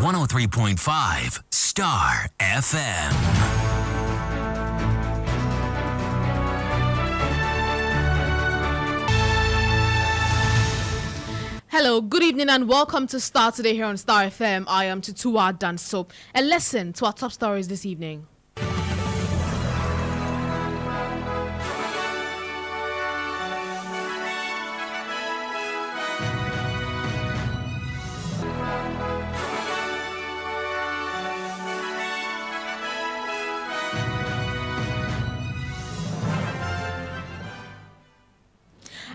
103.5 Starr FM. Hello, good evening and welcome to Starr Today here on Starr FM. I am Tutuwaa Danso. And listen to our top stories this evening.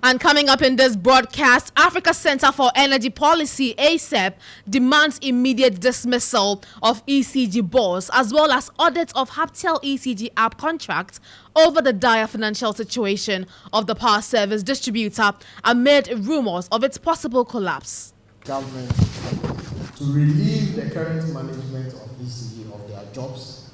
And coming up in this broadcast, Africa Center for Energy Policy, ACEP, demands immediate dismissal of ECG boss, as well as audit of Haptel ECG app contracts over the dire financial situation of the power service distributor amid rumors of its possible collapse. Government to relieve the current management of ECG of their jobs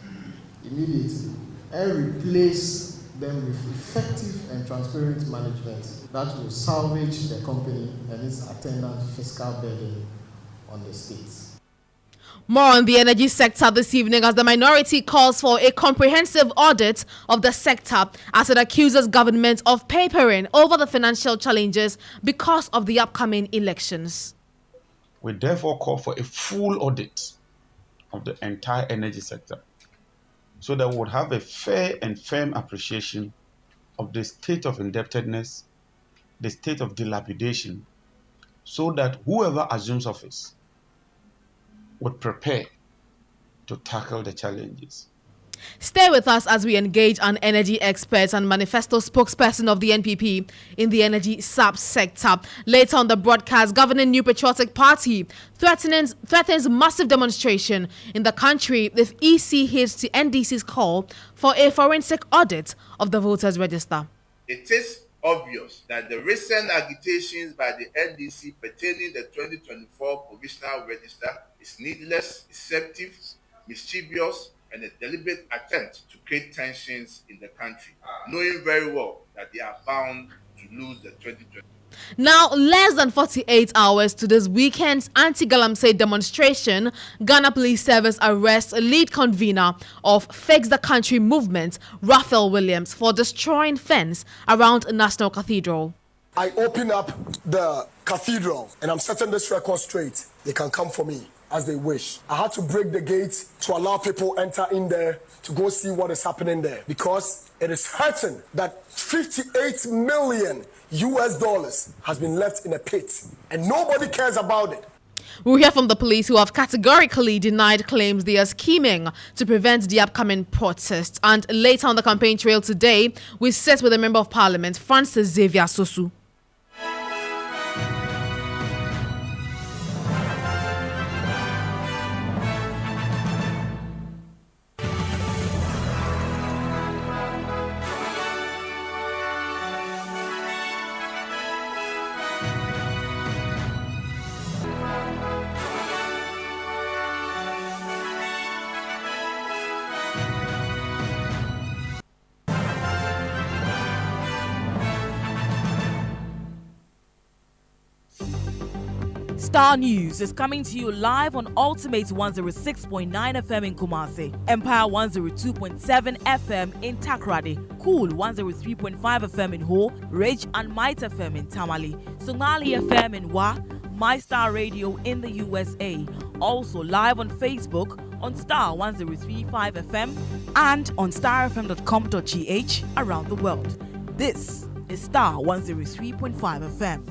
immediately and replace them with effective and transparent management that will salvage the company and its attendant fiscal burden on the states. More on the energy sector this evening as the minority calls for a comprehensive audit of the sector as it accuses government of papering over the financial challenges because of the upcoming elections. We therefore call for a full audit of the entire energy sector so that we would have a fair and firm appreciation of the state of indebtedness, the state of dilapidation, so that whoever assumes office would prepare to tackle the challenges. Stay with us as we engage an energy expert and manifesto spokesperson of the NPP in the energy sub-sector. Later on the broadcast, governing New Patriotic Party threatens massive demonstration in the country if EC heeds to NDC's call for a forensic audit of the voters' register. It is obvious that the recent agitations by the NDC pertaining the 2024 provisional register is needless, deceptive, mischievous, and a deliberate attempt to create tensions in the country, knowing very well that they are bound to lose the 2020. Now, less than 48 hours to this weekend's anti-Galamsey demonstration, Ghana Police Service arrests lead convener of Fix the Country movement, Raphael Williams, for destroying fence around National Cathedral. I open up the cathedral and I'm setting this record straight. They can come for me as they wish. I had to break the gates to allow people enter in there to go see what is happening there, because it is hurting that 58 million US dollars has been left in a pit and nobody cares about it. We'll hear from the police, who have categorically denied claims they are scheming to prevent the upcoming protests. And later on the campaign trail today, we sit with a member of parliament, Francis Xavier Sosu. Starr News is coming to you live on Ultimate 106.9 FM in Kumasi, Empire 102.7 FM in Takoradi, Cool 103.5 FM in Ho, Rage and Might FM in Tamale, Somali FM in Wa, My Star Radio in the USA, also live on Facebook on Starr 103.5 FM and on starfm.com.gh around the world. This is Starr 103.5 FM.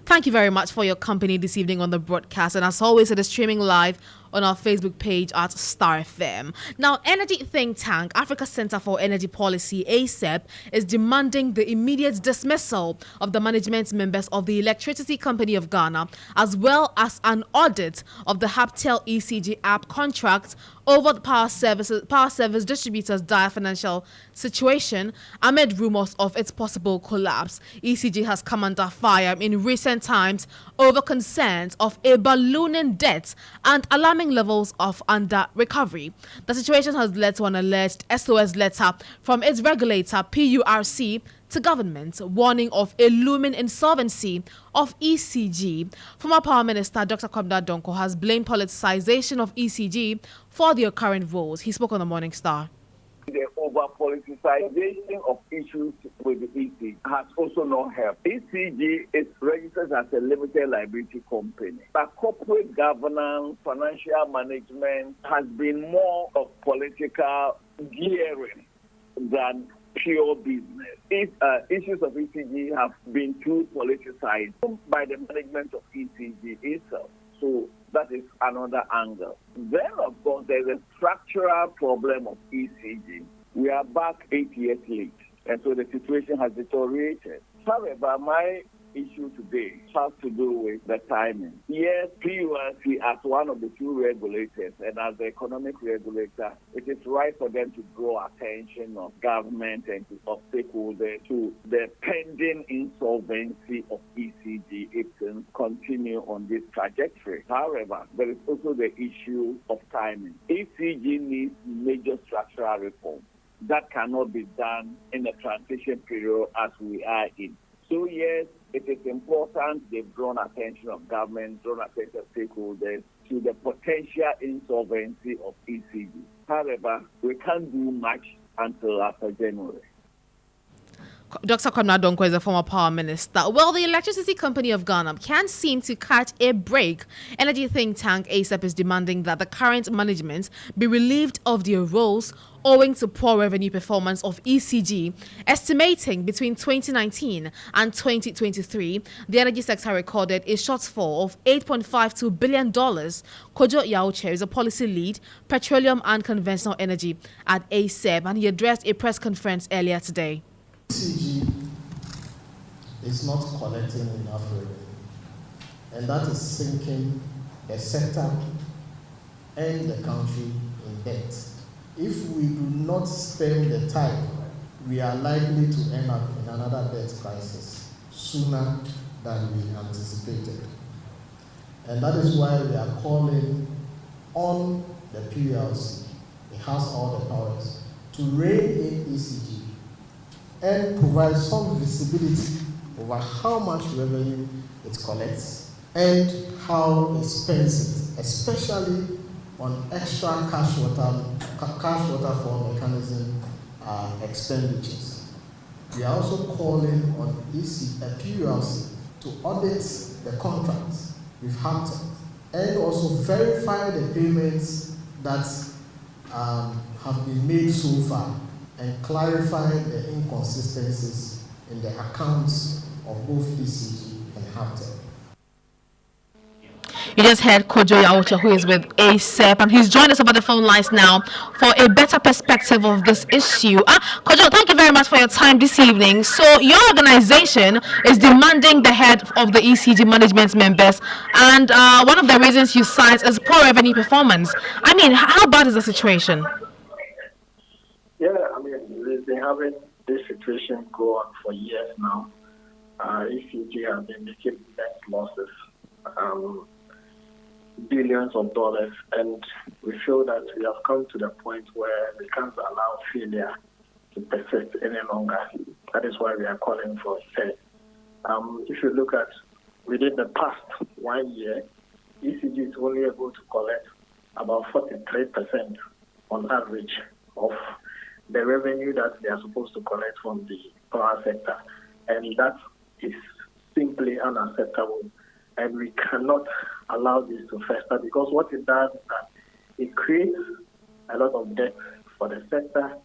Thank you very much for your company this evening on the broadcast. And as always, it is streaming live on our Facebook page at Starr FM. Now, energy think tank Africa Center for Energy Policy, ACEP, is demanding the immediate dismissal of the management members of the Electricity Company of Ghana, as well as an audit of the Haptel ECG app contract over the power service distributors' dire financial situation amid rumors of its possible collapse. ECG has come under fire in recent times over concerns of a ballooning debt and alarming levels of under recovery. The situation has led to an alleged SOS letter from its regulator, PURC, to government, warning of a looming insolvency of ECG. Former Power Minister Dr. Kwabena Donkor has blamed politicization of ECG for the current woes. He spoke on the Morning Star. The over-politicization of issues with the ECG has also not helped. ECG is registered as a limited liability company, but corporate governance, financial management has been more of political gearing than pure business. Issues of ECG have been too politicized by the management of ECG itself. So that is another angle. Then, of course, there's a structural problem of ECG. We are back 8 years late, and so the situation has deteriorated. However, my issue today has to do with the timing. Yes, PURC as one of the two regulators and as the economic regulator, it is right for them to draw attention of government and of stakeholders to the pending insolvency of ECG if things continue on this trajectory. However, there is also the issue of timing. ECG needs major structural reform. That cannot be done in a transition period as we are in. So yes, it is important they've drawn attention of government, drawn attention of stakeholders to the potential insolvency of ECG. However, we can't do much until after January. Dr. Kwabena Donkor is a former power minister. Well, the Electricity Company of Ghana can't seem to catch a break. Energy think tank ASAP is demanding that the current management be relieved of their roles owing to poor revenue performance of ECG, estimating between 2019 and 2023, the energy sector recorded a shortfall of $8.52 billion. Kojo Yauche is a policy lead, petroleum and conventional energy at ASEP, and he addressed a press conference earlier today. ECG is not collecting enough revenue, and that is sinking the sector and the country in debt. If we do not spend the time, we are likely to end up in another debt crisis sooner than we anticipated. And that is why we are calling on the PLC, it has all the powers, to rein in ECG and provide some visibility over how much revenue it collects and how it spends it, especially on extra cash waterfall mechanism expenditures. We are also calling on PURC to audit the contracts with Hampton and also verify the payments that have been made so far and clarify the inconsistencies in the accounts of both ECG and Hampton. You just heard Kojo Yauche, who is with ASEP, and he's joined us over the phone lines now for a better perspective of this issue. Kojo, thank you very much for your time this evening. So your organization is demanding the head of the ECG management members, and one of the reasons you cite is poor revenue performance. I mean, how bad is the situation? Yeah, I mean, we've been having this situation go on for years now. ECG has been making net losses, billions of dollars, and we feel that we have come to the point where we can't allow failure to persist any longer. That is why we are calling for fair. If you look at within the past 1 year, ECG is only able to collect about 43% on average of the revenue that they are supposed to collect from the power sector, and that is simply unacceptable. And we cannot allow this to fester, because what it does is that it creates a lot of debt for the sector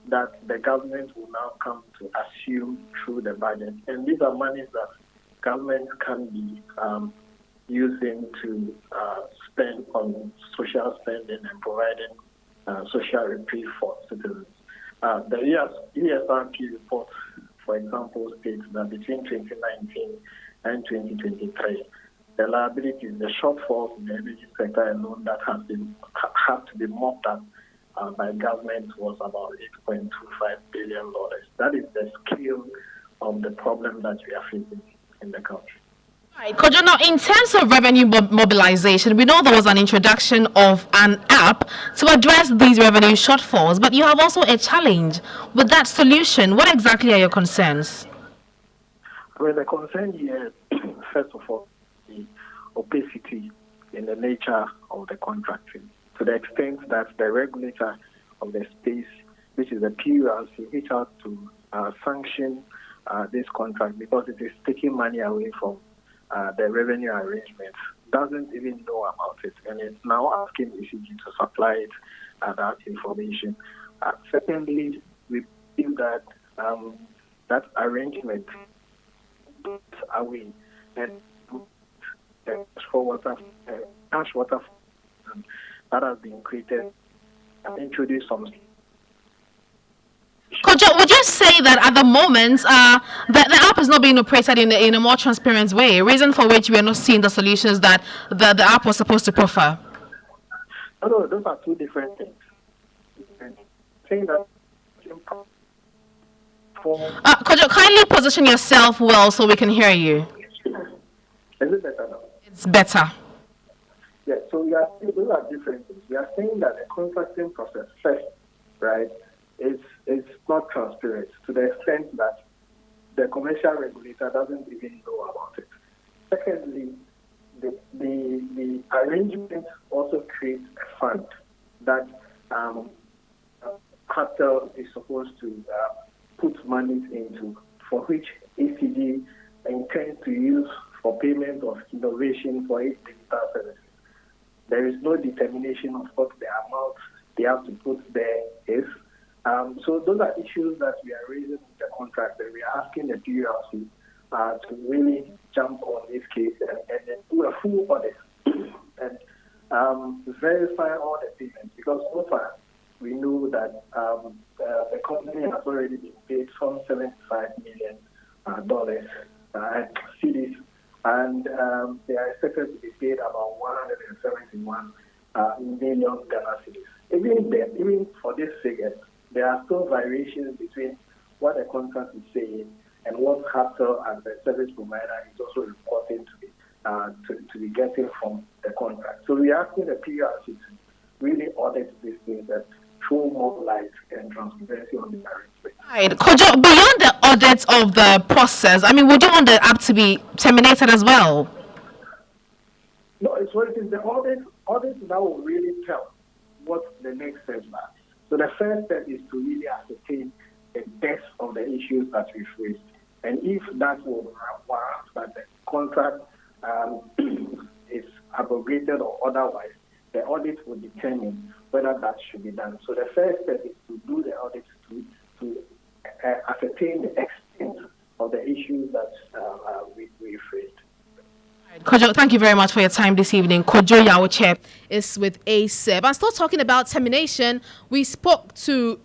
that the government will now come to assume through the budget. And these are monies that government can be using to spend on social spending and providing social reprieve for citizens. The ESRP report, for example, states that between 2019 and 2023, the liabilities, the shortfalls in the energy sector alone that have to be mopped up by government was about $8.25 billion. That is the scale of the problem that we are facing in the country. Right, Kojo, now in terms of revenue mobilization, we know there was an introduction of an app to address these revenue shortfalls, but you have also a challenge with that solution. What exactly are your concerns? Well, the concern here, first of all, the opacity in the nature of the contracting, to the extent that the regulator of the space, which is the PURC, reach out to sanction this contract because it is taking money away from the revenue arrangement, doesn't even know about it, and it's now asking ECG to supply it that information. Secondly, we feel that that arrangement away and ash water that has been created and introduce some. Kojo, would you say that at the moment the app is not being operated in a more transparent way, reason for which we are not seeing the solutions that the app was supposed to proffer? No, those are two different things. Saying that Kojo, kindly position yourself well so we can hear you. Is it better now? It's better. Yeah, so those are different things. We are saying that the contracting process first, right, is not transparent to the extent that the commercial regulator doesn't even know about it. Secondly, the arrangement also creates a fund that capital is supposed to put money into, for which ECG intends to use for payment of innovation for its digital services. There is no determination of what the amount they have to put there is. So those are issues that we are raising in the contract, and we are asking the PURC to really jump on this case and do a full audit and verify all the payments, because so far we know that the company has already been paid some $75 million cedis, and they are expected to be paid about 171 million Ghana cedis. Even for this figure, there are still variations between what the contract is saying and what capital as the service provider is also reporting to be getting from the contract. So we are asking the PRC to really audit these things and show more light and transparency on the arrangement. Right. Kojo, beyond the audit of the process, I mean, would you want the app to be terminated as well? No, it's what it is. The audit now will really tell what the next steps are. So the first step is to really ascertain the depth of the issues that we've raised. And if that will warrant that the contract is abrogated or otherwise, the audit will determine whether that should be done. So the first step is to do the audit to ascertain the extent of the issues that we've raised. Kojo, thank you very much for your time this evening. Kojo Yawoche is with ASEB. And still talking about termination, we spoke to...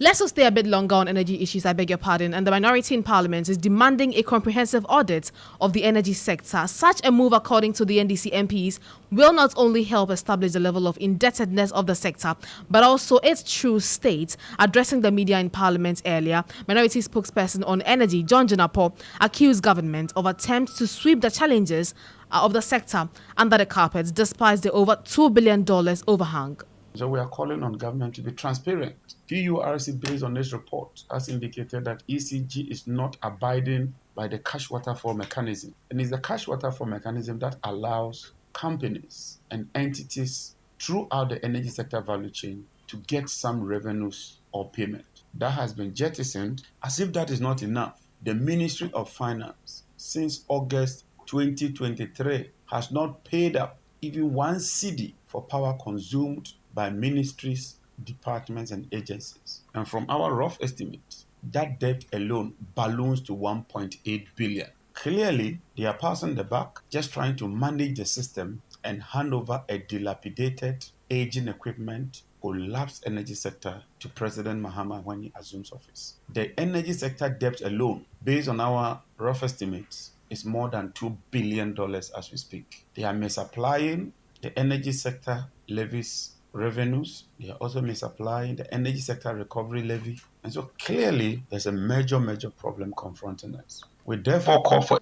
Let's just stay a bit longer on energy issues, I beg your pardon. And the minority in Parliament is demanding a comprehensive audit of the energy sector. Such a move, according to the NDC MPs, will not only help establish the level of indebtedness of the sector, but also its true state. Addressing the media in Parliament earlier, minority spokesperson on energy, John Jinapo, accused government of attempts to sweep the challenges of the sector under the carpet, despite the over $2 billion overhang. So we are calling on government to be transparent. PURC, based on this report, has indicated that ECG is not abiding by the cash waterfall mechanism. And it's the cash waterfall mechanism that allows companies and entities throughout the energy sector value chain to get some revenues or payment. That has been jettisoned. As if that is not enough, the Ministry of Finance, since August 2023, has not paid up even one cedi for power consumed by ministries, departments, and agencies. And from our rough estimates, that debt alone balloons to 1.8 billion. Clearly, they are passing the buck, just trying to manage the system and hand over a dilapidated, aging equipment, collapsed energy sector to President Mahama when he assumes office. The energy sector debt alone, based on our rough estimates, is more than $2 billion as we speak. They are misapplying the energy sector levies revenues. They are also misapplying the energy sector recovery levy. And so clearly there's a major problem confronting us. We therefore call for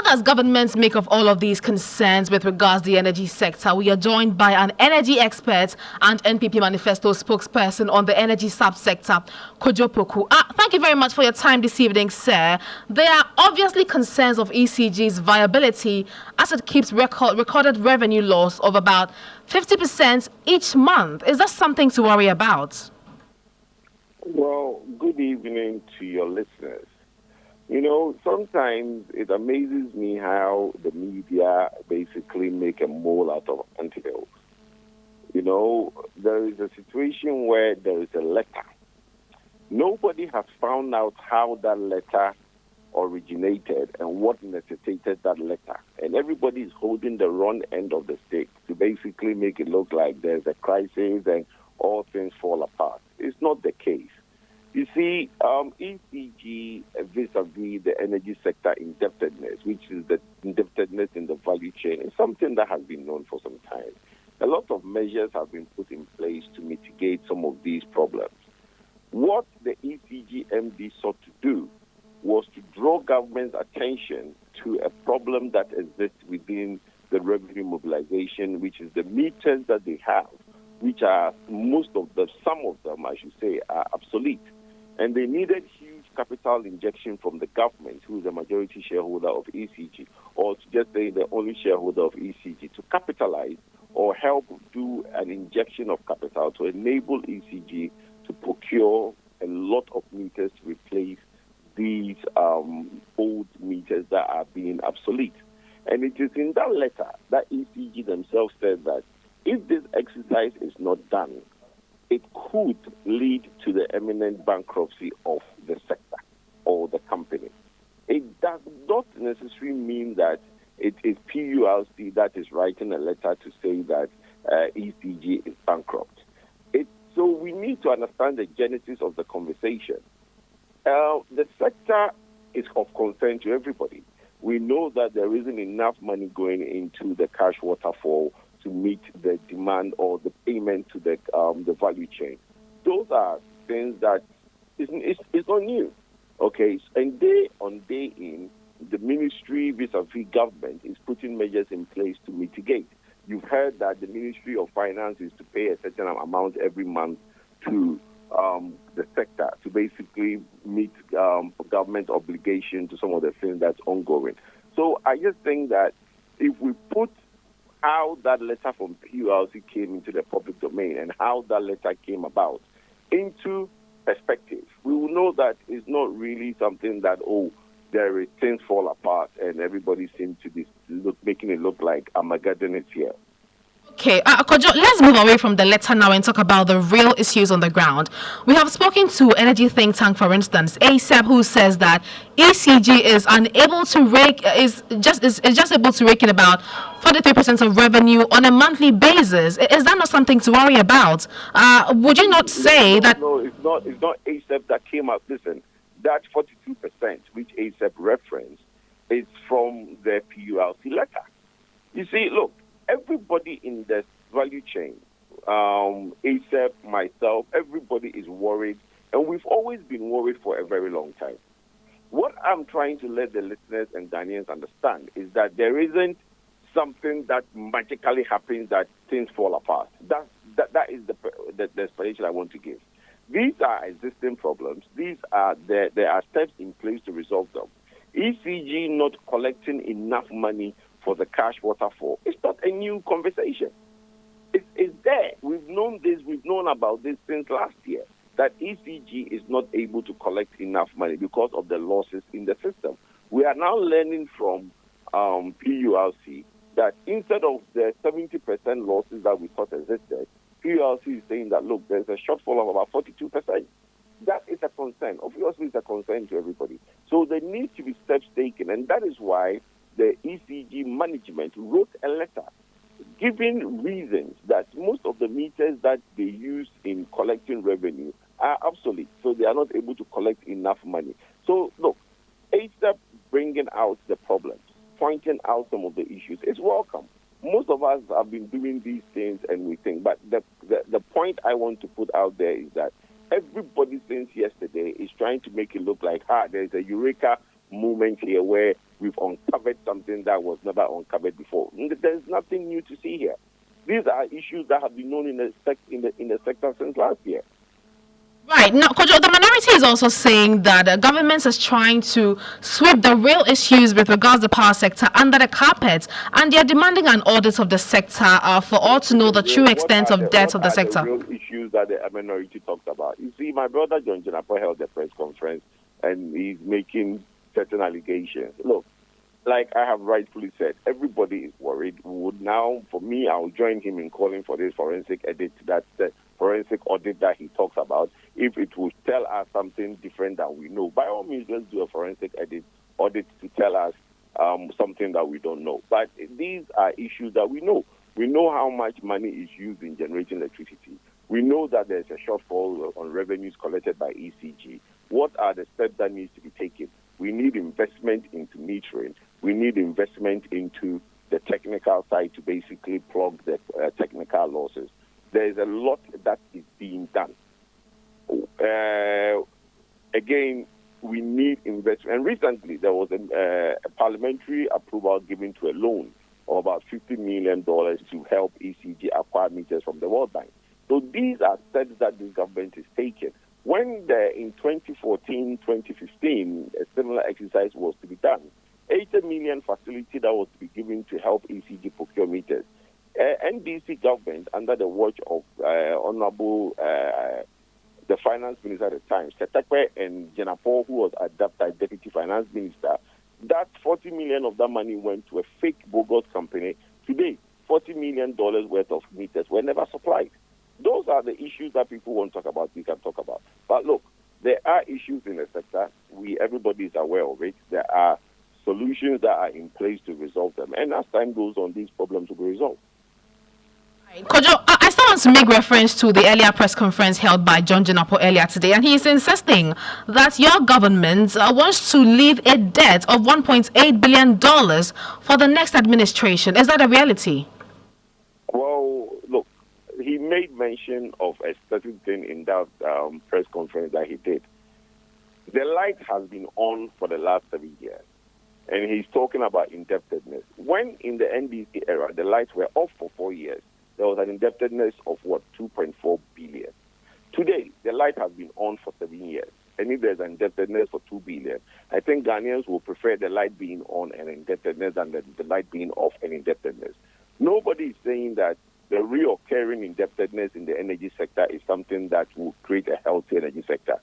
does government make of all of these concerns with regards to the energy sector? We are joined by an energy expert and NPP manifesto spokesperson on the energy subsector, Kojo Poku. Thank you very much for your time this evening, sir. There are obviously concerns of ECG's viability as it keeps recorded revenue loss of about 50% each month. Is that something to worry about? Well, good evening to your listeners. You know, sometimes it amazes me how the media basically make a mole out of antihills. You know, there is a situation where there is a letter. Nobody has found out how that letter originated and what necessitated that letter. And everybody is holding the wrong end of the stick to basically make it look like there's a crisis and all things fall apart. It's not the case. You see, ECG vis-a-vis the energy sector indebtedness, which is the indebtedness in the value chain, is something that has been known for some time. A lot of measures have been put in place to mitigate some of these problems. What the ECG MD sought to do was to draw government's attention to a problem that exists within the revenue mobilization, which is the meters that they have, which are some of them, I should say, are obsolete. And they needed huge capital injection from the government, who is the majority shareholder of ECG, or to just say the only shareholder of ECG, to capitalize or help do an injection of capital to enable ECG to procure a lot of meters to replace these old meters that are being obsolete. And it is in that letter that ECG themselves said that if this exercise is not done, it could lead to the imminent bankruptcy of the sector or the company. It does not necessarily mean that it is PULC that is writing a letter to say that ECG is bankrupt. So we need to understand the genesis of the conversation. The sector is of concern to everybody. We know that there isn't enough money going into the cash waterfall to meet the demand or the payment to the value chain. Those are things that is not new, okay? And day on day in, the ministry vis-a-vis government is putting measures in place to mitigate. You've heard that the Ministry of Finance is to pay a certain amount every month to the sector to basically meet government obligation to some of the things that's ongoing. So I just think that if we put how that letter from PULC came into the public domain and how that letter came about into perspective, we will know that it's not really something that, there is things fall apart and everybody seems to be making it look like Armageddon is here. Okay, Kojo, let's move away from the letter now and talk about the real issues on the ground. We have spoken to energy think tank, for instance, ASAP, who says that ECG is unable to is just able to rake in about 43% of revenue on a monthly basis. Is that not something to worry about? Would you not say that? No, it's not ASAP that came out. Listen, that 42%, which ASAP referenced, is from the PULC letter. You see, look, everybody in the value chain, ASAP, myself, everybody is worried, and we've always been worried for a very long time. What I'm trying to let the listeners and Ghanaians understand is that there isn't something that magically happens that things fall apart. That is the explanation I want to give. These are existing problems. There are steps in place to resolve them. ECG not collecting enough money for the cash waterfall. It's not a new conversation. It's there. We've known this. We've known about this since last year, that ECG is not able to collect enough money because of the losses in the system. We are now learning from PULC that instead of the 70% losses that we thought existed, PULC is saying that, look, there's a shortfall of about 42%. That is a concern. Obviously, it's a concern to everybody. So there needs to be steps taken, and that is why the ECG management wrote a letter giving reasons that most of the meters that they use in collecting revenue are obsolete, so they are not able to collect enough money. So, look, ASAP bringing out the problems, pointing out some of the issues is welcome. Most of us have been doing these things and we think, but the point I want to put out there is that everybody since yesterday is trying to make it look like, there's a eureka moment here where we've uncovered something that was never uncovered before. There's nothing new to see here. These are issues that have been known in the sector since last year. Right. Now, Kojo, the minority is also saying that government is trying to sweep the real issues with regards to the power sector under the carpet, and they are demanding an audit of the sector for all to know the true extent of debt of the sector. What are the real issues that the minority talks about? You see, my brother John Jenapo held a press conference, and he's making certain allegations. Look, like I have rightfully said, everybody is worried. Would now, for me, I'll join him in calling for this forensic audit, that forensic audit that he talks about. If it will tell us something different than we know, by all means, let's do a forensic audit to tell us something that we don't know. But these are issues that we know. We know how much money is used in generating electricity. We know that there's a shortfall on revenues collected by ECG. What are the steps that needs to be taken? We need investment into metering. We need investment into the technical side to basically plug the technical losses. There is a lot that is being done. Again, we need investment. And recently, there was a parliamentary approval given to a loan of about $50 million to help ECG acquire meters from the World Bank. So these are steps that this government is taking. When in 2014, 2015, a similar exercise was to be done, 80 million facility that was to be given to help ECG procure meters. NDC government, under the watch of Honorable the Finance Minister at the time, Setakwe and Jenapo, who was at that time Deputy Finance Minister, that 40 million of that money went to a fake bogus company. Today, $40 million worth of meters were never supplied. Those are the issues that people want to talk about, we can talk about. But look, there are issues in the sector. Everybody is aware of it. There are solutions that are in place to resolve them. And as time goes on, these problems will be resolved. Kojo, I still want to make reference to the earlier press conference held by John Jenapo earlier today, and he is insisting that your government wants to leave a debt of $1.8 billion for the next administration. Is that a reality? Well, look, he made mention of a certain thing in that press conference that he did. The light has been on for the last 7 years, and he's talking about indebtedness. When in the NDC era, the lights were off for 4 years, there was an indebtedness of, 2.4 billion. Today, the light has been on for 7 years. And if there's an indebtedness for 2 billion, I think Ghanaians will prefer the light being on and indebtedness than the light being off and indebtedness. Nobody is saying that the reoccurring indebtedness in the energy sector is something that will create a healthy energy sector.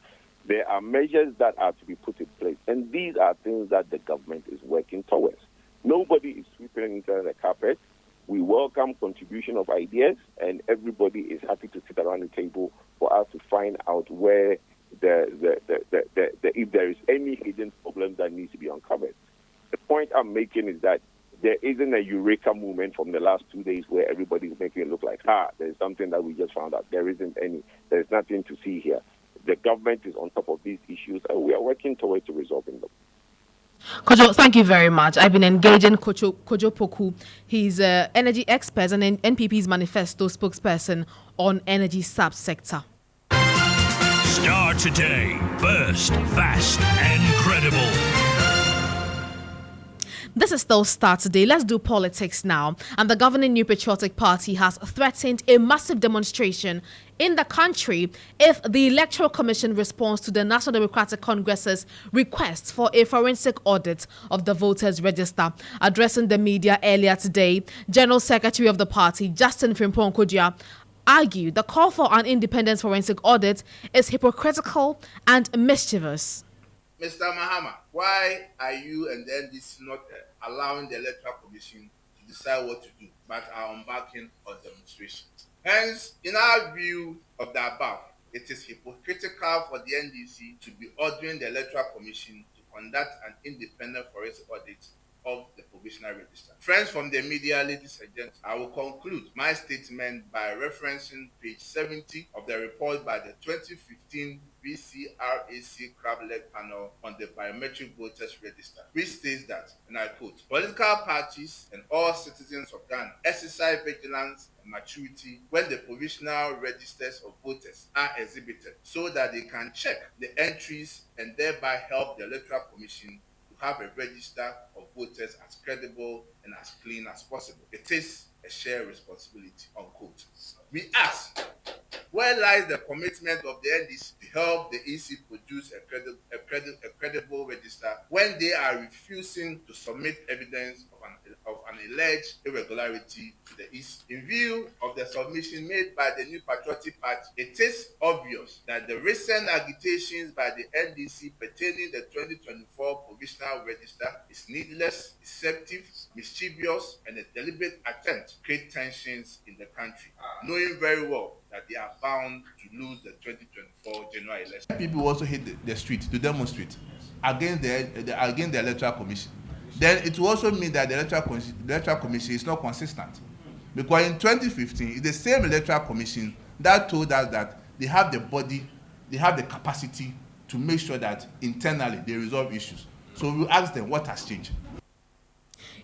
There are measures that are to be put in place, and these are things that the government is working towards. Nobody is sweeping into the carpet. We welcome contribution of ideas, and everybody is happy to sit around the table for us to find out where if there is any hidden problem that needs to be uncovered. The point I'm making is that there isn't a eureka movement from the last 2 days where everybody is making it look like, there's something that we just found out. There isn't any. There's nothing to see here. The government is on top of these issues, and we are working towards resolving them. Kojo, thank you very much. I've been engaging Kojo Poku. He's an energy expert and NPP's manifesto spokesperson on energy sub-sector. Starr today. First, fast, and credible. This is still Starr today. Let's do politics now. And the governing New Patriotic Party has threatened a massive demonstration in the country if the Electoral Commission responds to the National Democratic Congress's request for a forensic audit of the voters' register. Addressing the media earlier today, General Secretary of the party, Justin Frimpong Kodia, argued the call for an independent forensic audit is hypocritical and mischievous. Mr. Mahama, why are you and the NDC not allowing the Electoral Commission to decide what to do, but are embarking on demonstrations? Hence, in our view of the above, it is hypocritical for the NDC to be ordering the Electoral Commission to conduct an independent forensic audit of the provisional register. Friends from the media, ladies and gentlemen, I will conclude my statement by referencing page 70 of the report by the 2015 VCRAC crab leg panel on the biometric voters register, which states that, and I quote, political parties and all citizens of Ghana exercise vigilance and maturity when the provisional registers of voters are exhibited so that they can check the entries and thereby help the Electoral Commission to have a register of voters as credible and as clean as possible. It is a shared responsibility, unquote. We ask, where lies the commitment of the NDC to help the EC produce a credible register when they are refusing to submit evidence of an alleged irregularity to the EC? In view of the submission made by the New Patriotic Party, it is obvious that the recent agitations by the NDC pertaining the 2024 provisional register is needless, deceptive, mischievous, and a deliberate attempt to create tensions in the country, knowing very well that they are bound to lose the 2024 general election. People also hit the street to demonstrate against the electoral commission. Then it will also mean that the electoral commission is not consistent, because in 2015 it's the same electoral commission that told us that they have the body, they have the capacity to make sure that internally they resolve issues. So we ask them what has changed.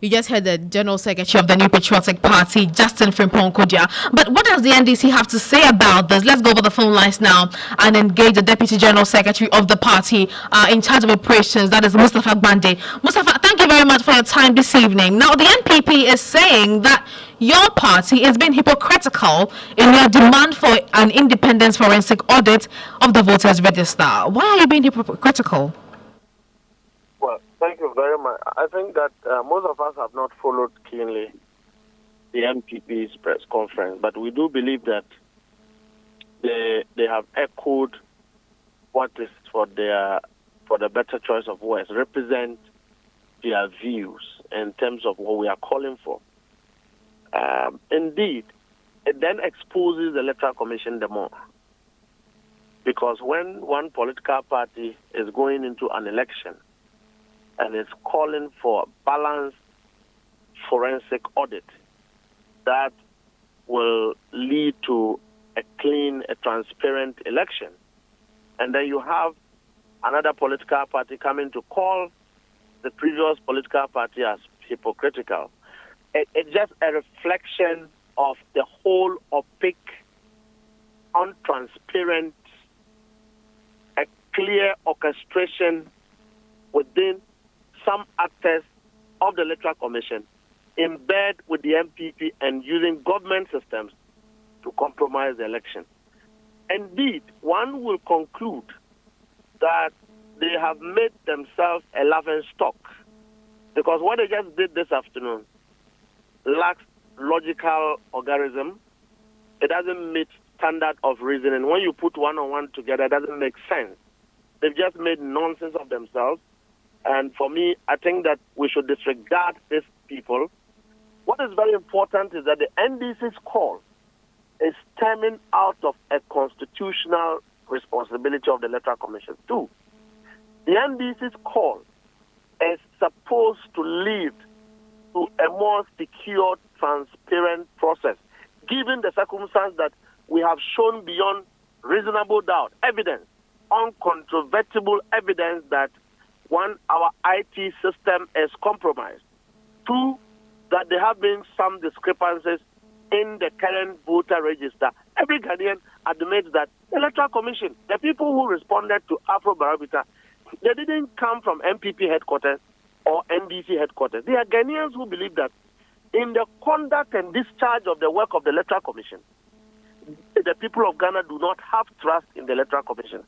You just heard the General Secretary of the New Patriotic Party, Justin Frimpong Kodia. But what does the NDC have to say about this? Let's go over the phone lines now and engage the Deputy General Secretary of the party in charge of operations, that is Mustafa Gbande. Mustafa, thank you very much for your time this evening. Now, the NPP is saying that your party is being hypocritical in your demand for an independent forensic audit of the voters' register. Why are you being hypocritical? Well, thank you very much. I think that most of us have not followed keenly the MPP's press conference, but we do believe that they have echoed what is for the better choice of words, represent their views in terms of what we are calling for. Indeed, it then exposes the Electoral Commission the more, because when one political party is going into an election and is calling for balanced forensic audit that will lead to a clean, a transparent election, and then you have another political party coming to call the previous political party as hypocritical, it's just a reflection of the whole opaque, untransparent, a clear orchestration within some actors of the Electoral Commission in bed with the MPP and using government systems to compromise the election. Indeed, one will conclude that they have made themselves a laughing stock, because what they just did this afternoon lacks logical algorithm. It doesn't meet standard of reasoning. When you put one on one together, it doesn't make sense. They've just made nonsense of themselves. And for me, I think that we should disregard these people. What is very important is that the NDC's call is stemming out of a constitutional responsibility of the Electoral Commission too. The NDC's call is supposed to lead to a more secure, transparent process, given the circumstance that we have shown beyond reasonable doubt, evidence, uncontrovertible evidence that one, our IT system is compromised. Two, that there have been some discrepancies in the current voter register. Every Ghanaian admits that the Electoral Commission, the people who responded to Afro Barometer, they didn't come from MPP headquarters or NDC headquarters. They are Ghanaians who believe that in the conduct and discharge of the work of the Electoral Commission, the people of Ghana do not have trust in the Electoral Commission.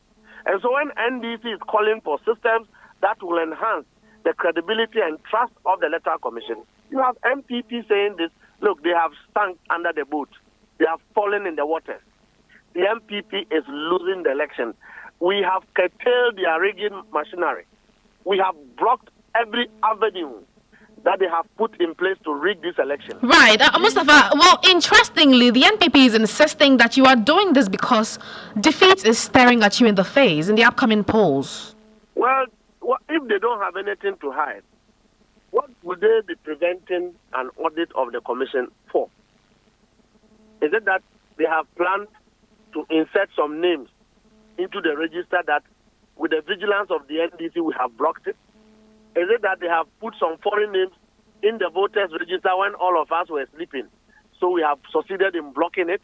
And so when NDC is calling for systems that will enhance the credibility and trust of the Electoral Commission, you have MPP saying this, look, they have sunk under the boat. They have fallen in the waters. The MPP is losing the election. We have curtailed their rigging machinery. We have blocked every avenue that they have put in place to rig this election. Right. Mustafa, well, interestingly, the NPP is insisting that you are doing this because defeat is staring at you in the face in the upcoming polls. Well, if they don't have anything to hide, what would they be preventing an audit of the commission for? Is it that they have planned to insert some names into the register that, with the vigilance of the NDC, we have blocked it? Is it that they have put some foreign names in the voters' register when all of us were sleeping, so we have succeeded in blocking it?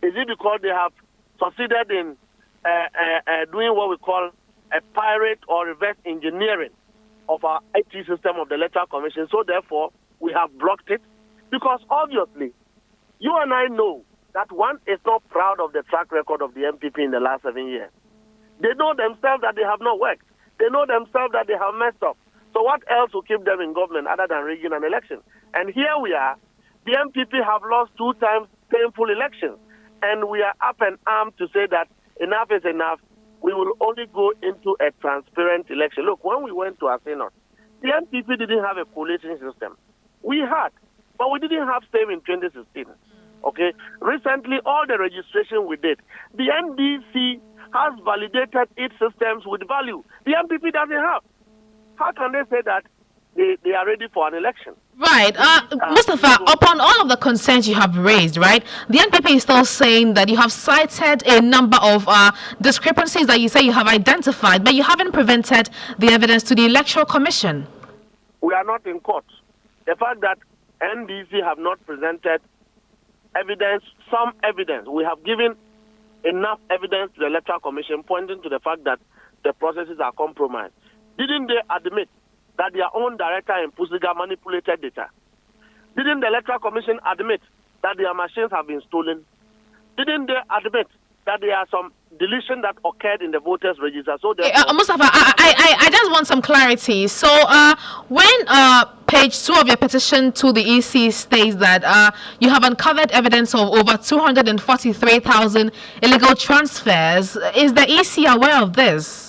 Is it because they have succeeded in doing what we call a pirate or reverse engineering of our IT system of the Electoral Commission. So therefore, we have blocked it because obviously, you and I know that one is not proud of the track record of the MPP in the last 7 years. They know themselves that they have not worked. They know themselves that they have messed up. So what else will keep them in government other than rigging an election? And here we are. The MPP have lost 2 times painful elections. And we are up and armed to say that enough is enough. We will only go into a transparent election. Look, when we went to our Senate, the MPP didn't have a coalition system. We had, but we didn't have same in 2016. Okay? Recently, all the registration we did, the NDC has validated its systems with value. The MPP doesn't have. How can they say that they are ready for an election? Right. Mustafa, upon all of the concerns you have raised, right, the NPP is still saying that you have cited a number of discrepancies that you say you have identified, but you haven't presented the evidence to the Electoral Commission. We are not in court. The fact that NDC have not presented evidence, some evidence, we have given enough evidence to the Electoral Commission pointing to the fact that the processes are compromised. Didn't they admit that their own director in Pusiga manipulated data? Didn't the Electoral Commission admit that their machines have been stolen? Didn't they admit that there are some deletion that occurred in the voters' register? So Mustafa, I just want some clarity. So when page 2 of your petition to the EC states that you have uncovered evidence of over 243,000 illegal transfers, is the EC aware of this?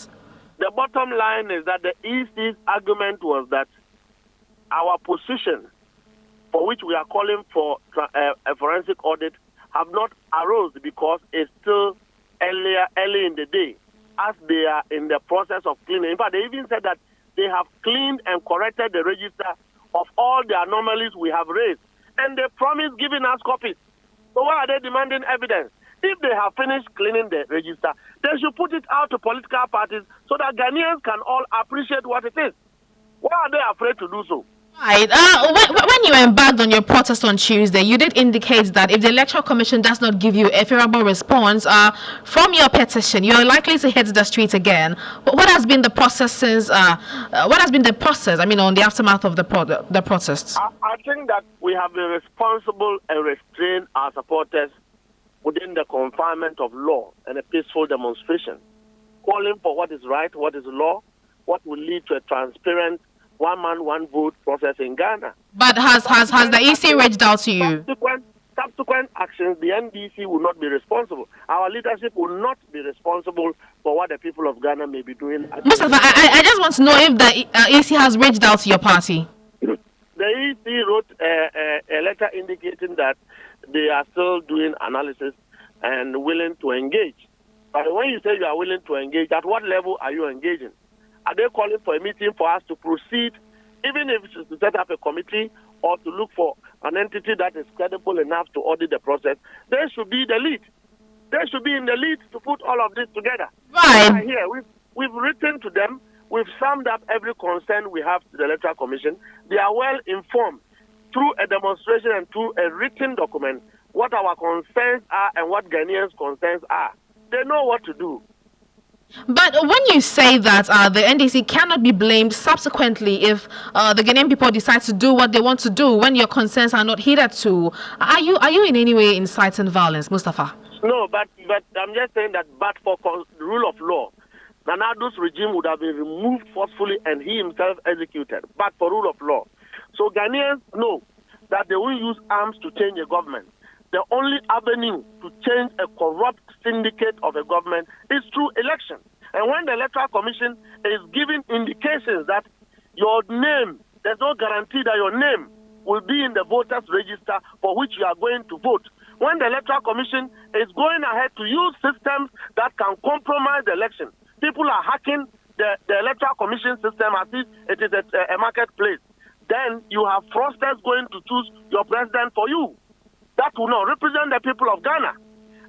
The bottom line is that the EC's argument was that our position, for which we are calling for a forensic audit, have not arose because it's still early in the day, as they are in the process of cleaning. In fact, they even said that they have cleaned and corrected the register of all the anomalies we have raised, and they promised giving us copies. So why are they demanding evidence? If they have finished cleaning the register, they should put it out to political parties so that Ghanaians can all appreciate what it is. Why are they afraid to do so? Right. When you embarked on your protest on Tuesday, you did indicate that if the Electoral Commission does not give you a favorable response from your petition, you are likely to hit the street again. What has been the process since? What has been the process? I mean, on the aftermath of the protests. I think that we have been responsible and restrained our supporters within the confinement of law and a peaceful demonstration, calling for what is right, what is law, what will lead to a transparent one man, one vote process in Ghana. But has the EC reached out to you? Subsequent actions, the NDC will not be responsible. Our leadership will not be responsible for what the people of Ghana may be doing. Mustafa, I just want to know if the EC has reached out to your party. The EC wrote a letter indicating that they are still doing analysis and willing to engage. But when you say you are willing to engage, at what level are you engaging? Are they calling for a meeting for us to proceed, even if it's to set up a committee or to look for an entity that is credible enough to audit the process? They should be the lead. They should be in the lead to put all of this together. Right. Here, we've written to them. We've summed up every concern we have to the Electoral Commission. They are well informed through a demonstration and through a written document what our concerns are and what Ghanaians' concerns are. They know what to do. But when you say that the NDC cannot be blamed subsequently if the Ghanaian people decide to do what they want to do when your concerns are not heeded to, are you in any way inciting violence, Mustafa? No, but I'm just saying that but for rule of law, Nanado's regime would have been removed forcefully and he himself executed, but for rule of law. So Ghanaians know that they will use arms to change a government. The only avenue to change a corrupt syndicate of a government is through election. And when the Electoral Commission is giving indications that your name, there's no guarantee that your name will be in the voters' register for which you are going to vote. When the Electoral Commission is going ahead to use systems that can compromise the election, people are hacking the Electoral Commission system as if it is a marketplace. Then you have fraudsters going to choose your president for you. That will not represent the people of Ghana.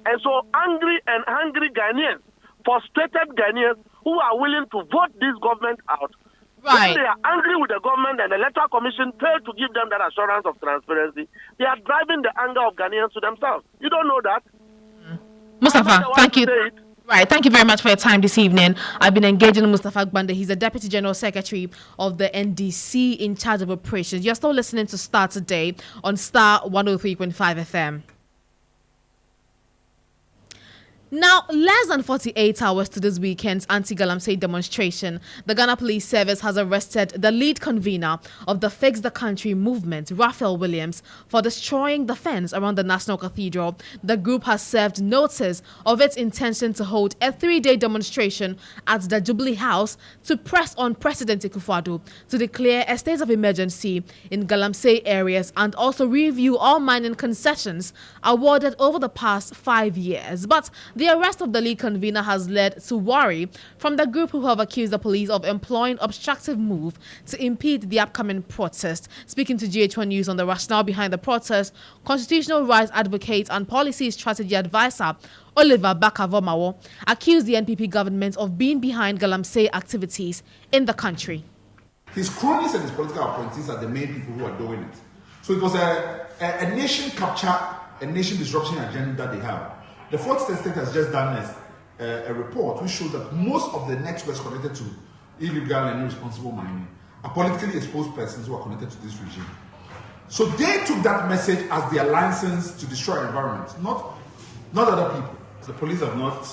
And so angry and hungry Ghanaians, frustrated Ghanaians who are willing to vote this government out, right. When they are angry with the government and the Electoral Commission failed to give them that assurance of transparency, they are driving the anger of Ghanaians to themselves. You don't know that? Mustafa, thank you. Right, thank you very much for your time this evening. I've been engaging Mustafa Gbande. He's the Deputy General Secretary of the NDC in charge of operations. You're still listening to Starr today on Starr 103.5 FM. Now, less than 48 hours to this weekend's anti-Galamsey demonstration, the Ghana Police Service has arrested the lead convener of the Fix the Country movement, Raphael Williams, for destroying the fence around the National Cathedral. The group has served notice of its intention to hold a 3-day demonstration at the Jubilee House to press on President Akufo-Addo to declare a state of emergency in Galamsey areas and also review all mining concessions awarded over the past 5 years. But the arrest of the lead convener has led to worry from the group who have accused the police of employing obstructive move to impede the upcoming protest. Speaking to GH1 News on the rationale behind the protest, constitutional rights advocate and policy strategy advisor Oliver Bakavomawo accused the NPP government of being behind Galamsey activities in the country. His cronies and his political appointees are the main people who are doing it. So it was a nation capture, a nation disruption agenda that they have. The Fourth State has just done a report which shows that most of the networks connected to illegal and irresponsible mining are politically exposed persons who are connected to this regime. So they took that message as their license to destroy our environment, not other people. The police have not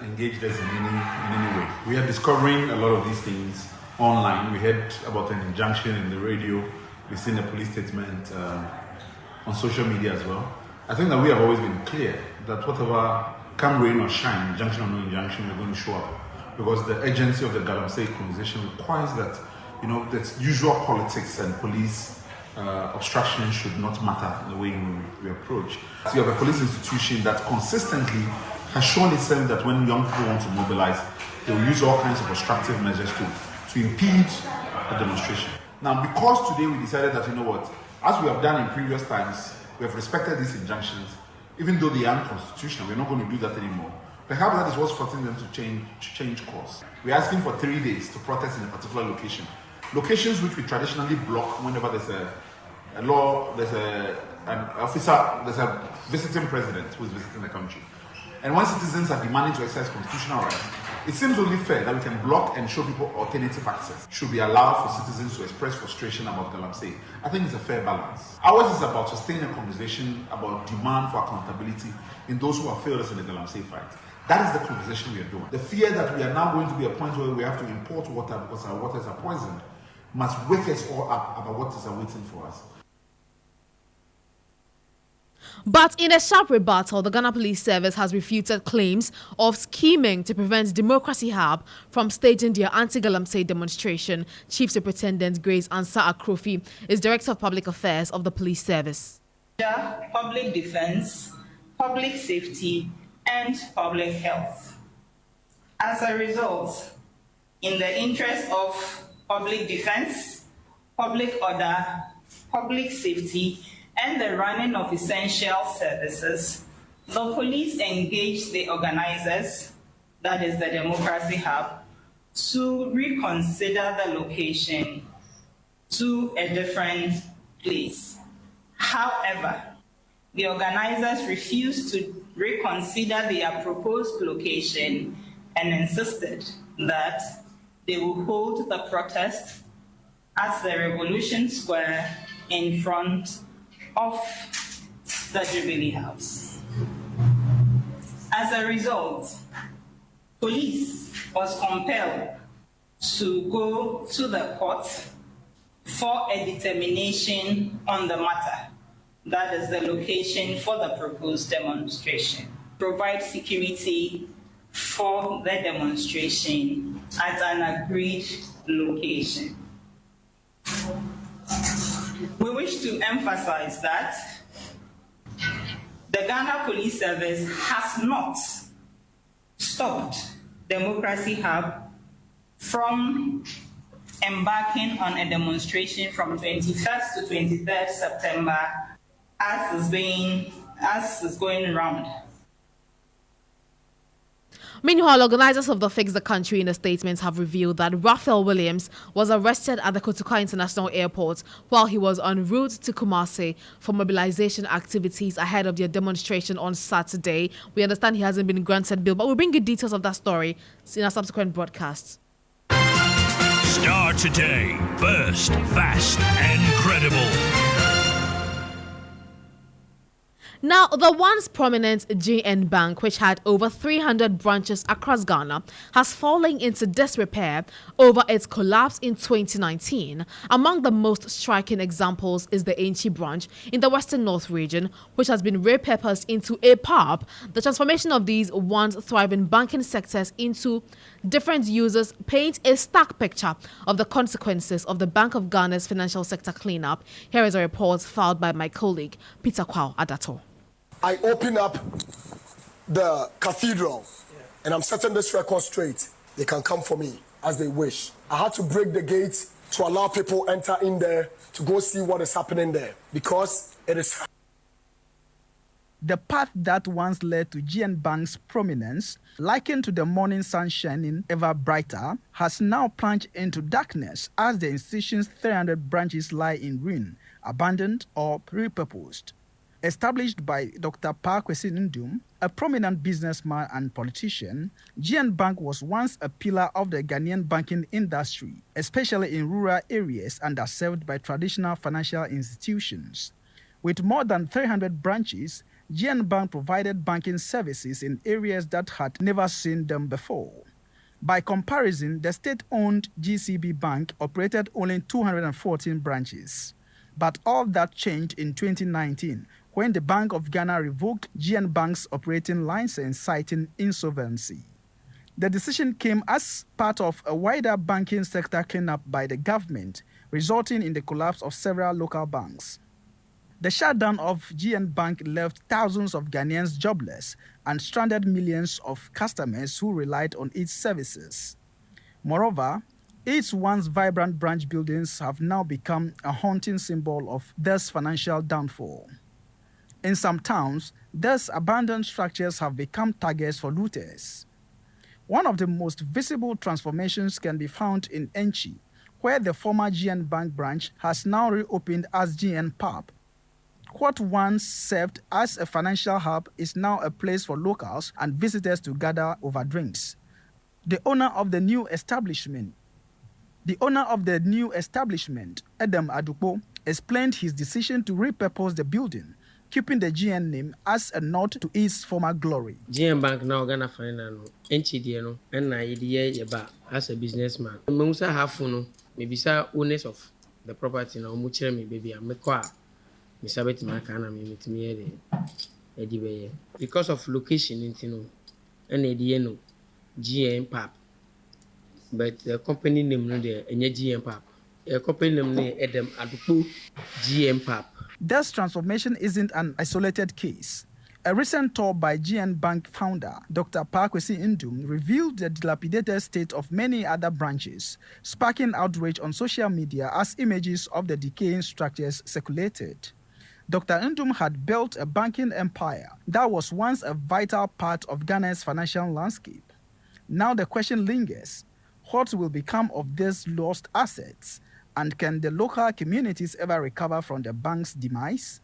engaged us in any way. We are discovering a lot of these things online. We heard about an injunction in the radio. We've seen a police statement on social media as well. I think that we have always been clear that whatever, come rain or shine, injunction or no injunction, we're going to show up. Because the urgency of the Galamsey conversation requires that, that usual politics and police obstruction should not matter in the way we approach. So you have a police institution that consistently has shown itself that when young people want to mobilize, they will use all kinds of obstructive measures to impede a demonstration. Now, because today we decided that, as we have done in previous times, we have respected these injunctions, even though they are unconstitutional. We're not going to do that anymore. Perhaps that is what's forcing them to change course. We're asking for 3 days to protest in a particular location. Locations which we traditionally block whenever there's a law, there's an officer, there's a visiting president who is visiting the country. And when citizens are demanding to exercise constitutional rights, it seems only fair that we can block and show people alternative access. Should be allowed for citizens to express frustration about Galamsey. I think it's a fair balance. Ours is about sustaining a conversation about demand for accountability in those who have failed us in the Galamsey fight. That is the conversation we are doing. The fear that we are now going to be a point where we have to import water because our waters are poisoned must wake us all up about what is awaiting for us. But in a sharp rebuttal, the Ghana Police Service has refuted claims of scheming to prevent Democracy Hub from staging their anti-Galamsey demonstration. Chief Superintendent Grace Ansah Akrofi is Director of Public Affairs of the Police Service. Public defense, public safety, and public health. As a result, in the interest of public defense, public order, public safety, and the running of essential services, the police engaged the organizers, that is the Democracy Hub, to reconsider the location to a different place. However, the organizers refused to reconsider their proposed location and insisted that they will hold the protest at the Revolution Square in front of the Jubilee House. As a result, police was compelled to go to the court for a determination on the matter, that is the location for the proposed demonstration. Provide security for the demonstration at an agreed location. We wish to emphasize that the Ghana Police Service has not stopped Democracy Hub from embarking on a demonstration from 21st to 23rd September as is going around. Meanwhile, organizers of the Fix the Country in a statement have revealed that Raphael Williams was arrested at the Tutuwaa International Airport while he was en route to Kumasi for mobilization activities ahead of their demonstration on Saturday. We understand he hasn't been granted bail, but we'll bring you details of that story in our subsequent broadcasts. Starr Today. First, fast, and credible. Now, the once prominent GN Bank, which had over 300 branches across Ghana, has fallen into disrepair over its collapse in 2019. Among the most striking examples is the Enchi branch in the Western North region, which has been repurposed into a pub. The transformation of these once thriving banking sectors into different users paint a stark picture of the consequences of the Bank of Ghana's financial sector cleanup. Here is a report filed by my colleague, Peter Kwao Adato. I open up the cathedral and I'm setting this record straight. They can come for me as they wish. I had to break the gate to allow people enter in there to go see what is happening there because it is. The path that once led to GN Bank's prominence, likened to the morning sun shining ever brighter, has now plunged into darkness as the institution's 300 branches lie in ruin, abandoned or repurposed. Established by Dr. Kwesi Ndum, a prominent businessman and politician, GN Bank was once a pillar of the Ghanaian banking industry, especially in rural areas underserved by traditional financial institutions. With more than 300 branches, GN Bank provided banking services in areas that had never seen them before. By comparison, the state-owned GCB Bank operated only 214 branches. But all that changed in 2019 when the Bank of Ghana revoked GN Bank's operating license citing insolvency. The decision came as part of a wider banking sector cleanup by the government, resulting in the collapse of several local banks. The shutdown of GN Bank left thousands of Ghanaians jobless and stranded millions of customers who relied on its services. Moreover, its once vibrant branch buildings have now become a haunting symbol of this financial downfall. In some towns, these abandoned structures have become targets for looters. One of the most visible transformations can be found in Enchi, where the former GN Bank branch has now reopened as GN Pub. What once served as a financial hub is now a place for locals and visitors to gather over drinks. The owner of the new establishment, Adam Adupo, explained his decision to repurpose the building, keeping the GN name as a nod to its former glory. GN Bank now Ghana Finance NCD and na yeba as a businessman. Musa hafuno maybe sa owners of the property na omuchire me baby amekwa misabeti makana me mitimi edibe because of location intino and no GN Pap, but the company name no there enye GN Pap. The company name ne Adam Adupo GN Pap. This transformation isn't an isolated case. A recent tour by GN Bank founder, Dr. Kwesi Ndum, revealed the dilapidated state of many other branches, sparking outrage on social media as images of the decaying structures circulated. Dr. Ndum had built a banking empire that was once a vital part of Ghana's financial landscape. Now the question lingers, what will become of these lost assets? And can the local communities ever recover from the bank's demise?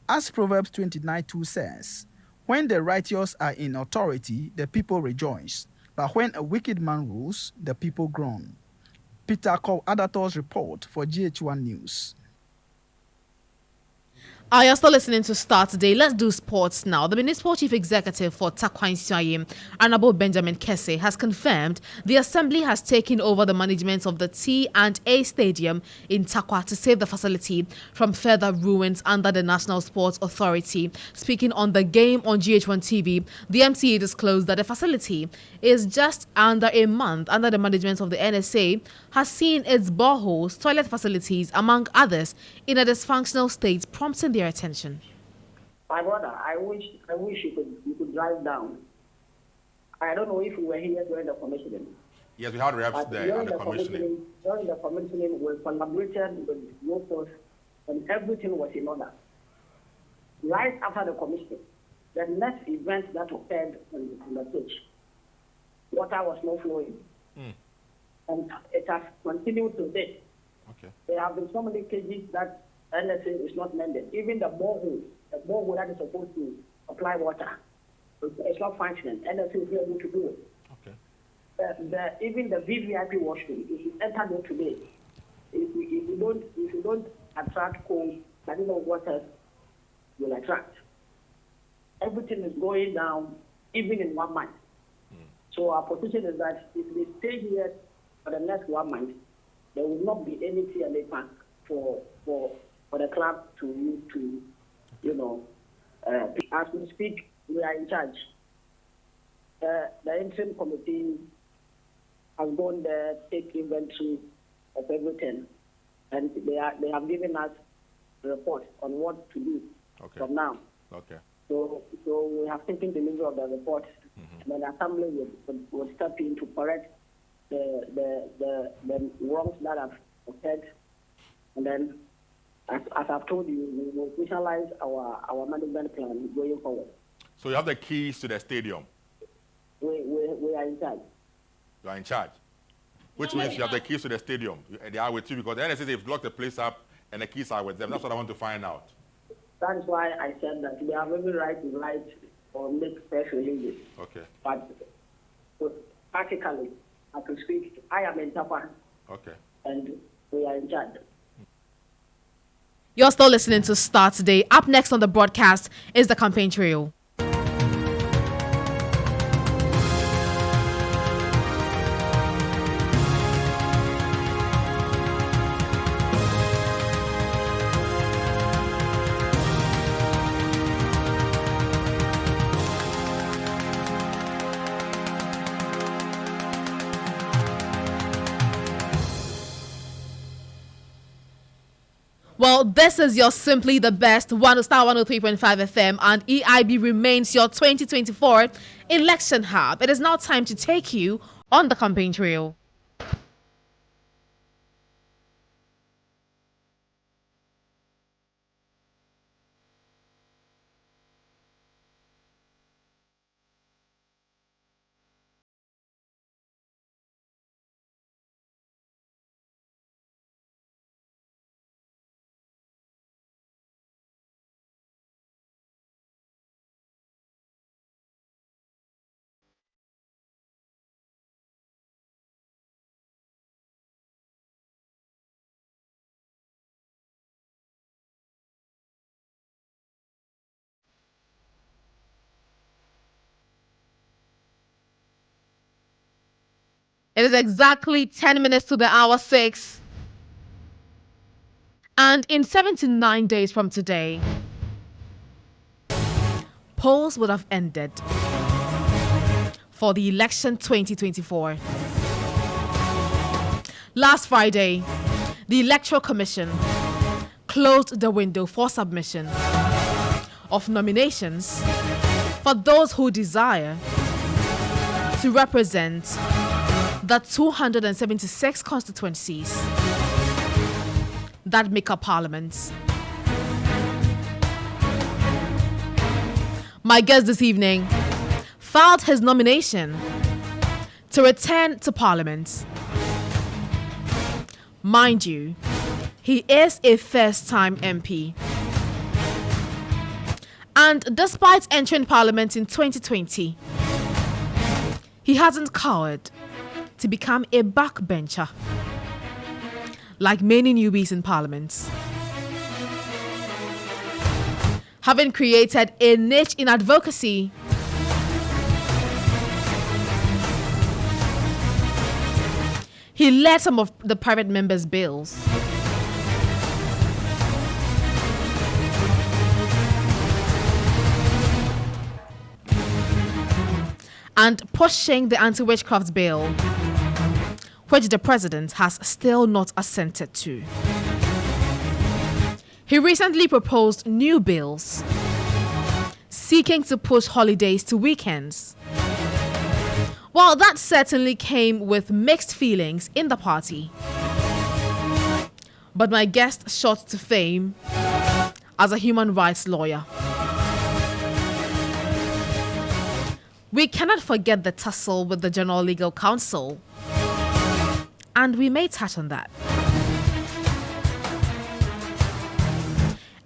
As Proverbs 29:2 says, when the righteous are in authority, the people rejoice. But when a wicked man rules, the people groan. Peter Kwao Adator's report for GH1 News. You're still listening to Starr Today. Let's do sports now. The Municipal Chief Executive for Tutuwaa Nsiayim, Honorable Benjamin Kese, has confirmed the Assembly has taken over the management of the T&A Stadium in Tutuwaa to save the facility from further ruins under the National Sports Authority. Speaking on the game on GH1 TV, the MCA disclosed that the facility is just under a month under the management of the NSA, has seen its boreholes, toilet facilities, among others, in a dysfunctional state, prompting their attention. My brother, I wish you could drive down. I don't know if you were here during the commissioning. Yes, we had reps there at the commissioning. During the commissioning, we collaborated with locals and everything was in order. Right after the commissioning, the next event that occurred on the pitch, water was not flowing. And it has continued to this. Okay. There have been so many cases that NSA is not mended. Even the borehole that is supposed to supply water, it's not functioning. NSA is not able to do it. Okay. Even the VVIP washroom, if you enter there today, if you don't attract cold, I don't know what else will attract. Everything is going down, even in 1 month. So our position is that if they stay here for the next 1 month, there will not be any TLA pack for the club to use to, as we speak, we are in charge. The interim committee has gone there, take inventory of everything, and they have given us a report on what to do from now. Okay. So we have taken delivery of the report, and then the assembly will step in to correct the wrongs that have occurred, and then, as I've told you, we will visualize our management plan going forward. So you have the keys to the stadium. We are in charge. You are in charge, which means you have the keys to the stadium. They are with you because the NSA they've locked the place up, and the keys are with them. That's what I want to find out. That is why I said that they have every right to write or make press releases. Okay. But practically, as we speak, I am in Tapa. Okay. And we are in charge. You're still listening to Starr Today. Up next on the broadcast is the campaign trio. Well, this is your Simply the Best Starr 103.5 FM, and EIB remains your 2024 election hub. It is now time to take you on the campaign trail. It is exactly 10 minutes to the hour 6. And in 79 days from today, polls would have ended for the election 2024. Last Friday, the Electoral Commission closed the window for submission of nominations for those who desire to represent the 276 constituencies that make up Parliament. My guest this evening filed his nomination to return to Parliament. Mind you, he is a first-time MP. And despite entering Parliament in 2020, he hasn't cowered to become a backbencher, like many newbies in Parliament. Having created a niche in advocacy, he led some of the private members' bills. And pushing the anti-witchcraft bill, which the president has still not assented to. He recently proposed new bills seeking to push holidays to weekends. Well, that certainly came with mixed feelings in the party. But my guest shot to fame as a human rights lawyer. We cannot forget the tussle with the General Legal Counsel, and we may touch on that.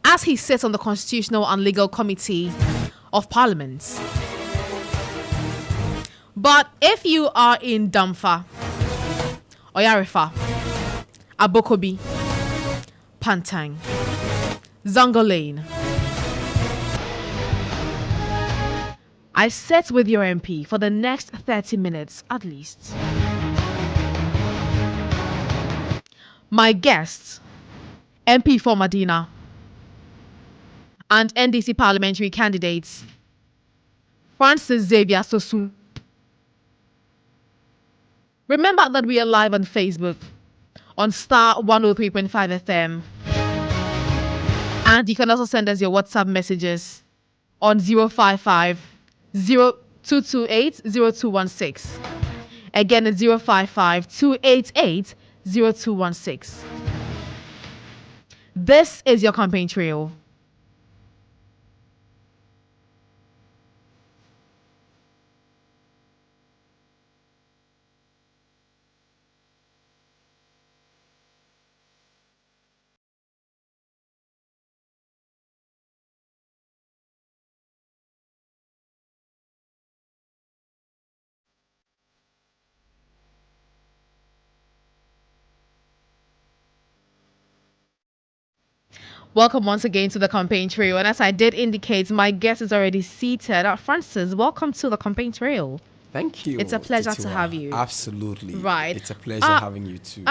As he sits on the Constitutional and Legal Committee of Parliament. But if you are in Damfa, Oyarifa, Abokobi, Pantang, Zango Lane, I sat with your MP for the next 30 minutes at least. My guests, MP for Medina and NDC parliamentary candidates, Francis Xavier Sosu. Remember that we are live on Facebook on Starr 103.5 FM. And you can also send us your WhatsApp messages on 055 0228 0216. Again, it's 055 288 0216. This is your campaign trail. Welcome once again to the campaign trail. And as I did indicate, my guest is already seated. Francis, welcome to the campaign trail. Thank you. It's a pleasure Tutuwaa. to have you. Absolutely. Right. It's a pleasure having you too.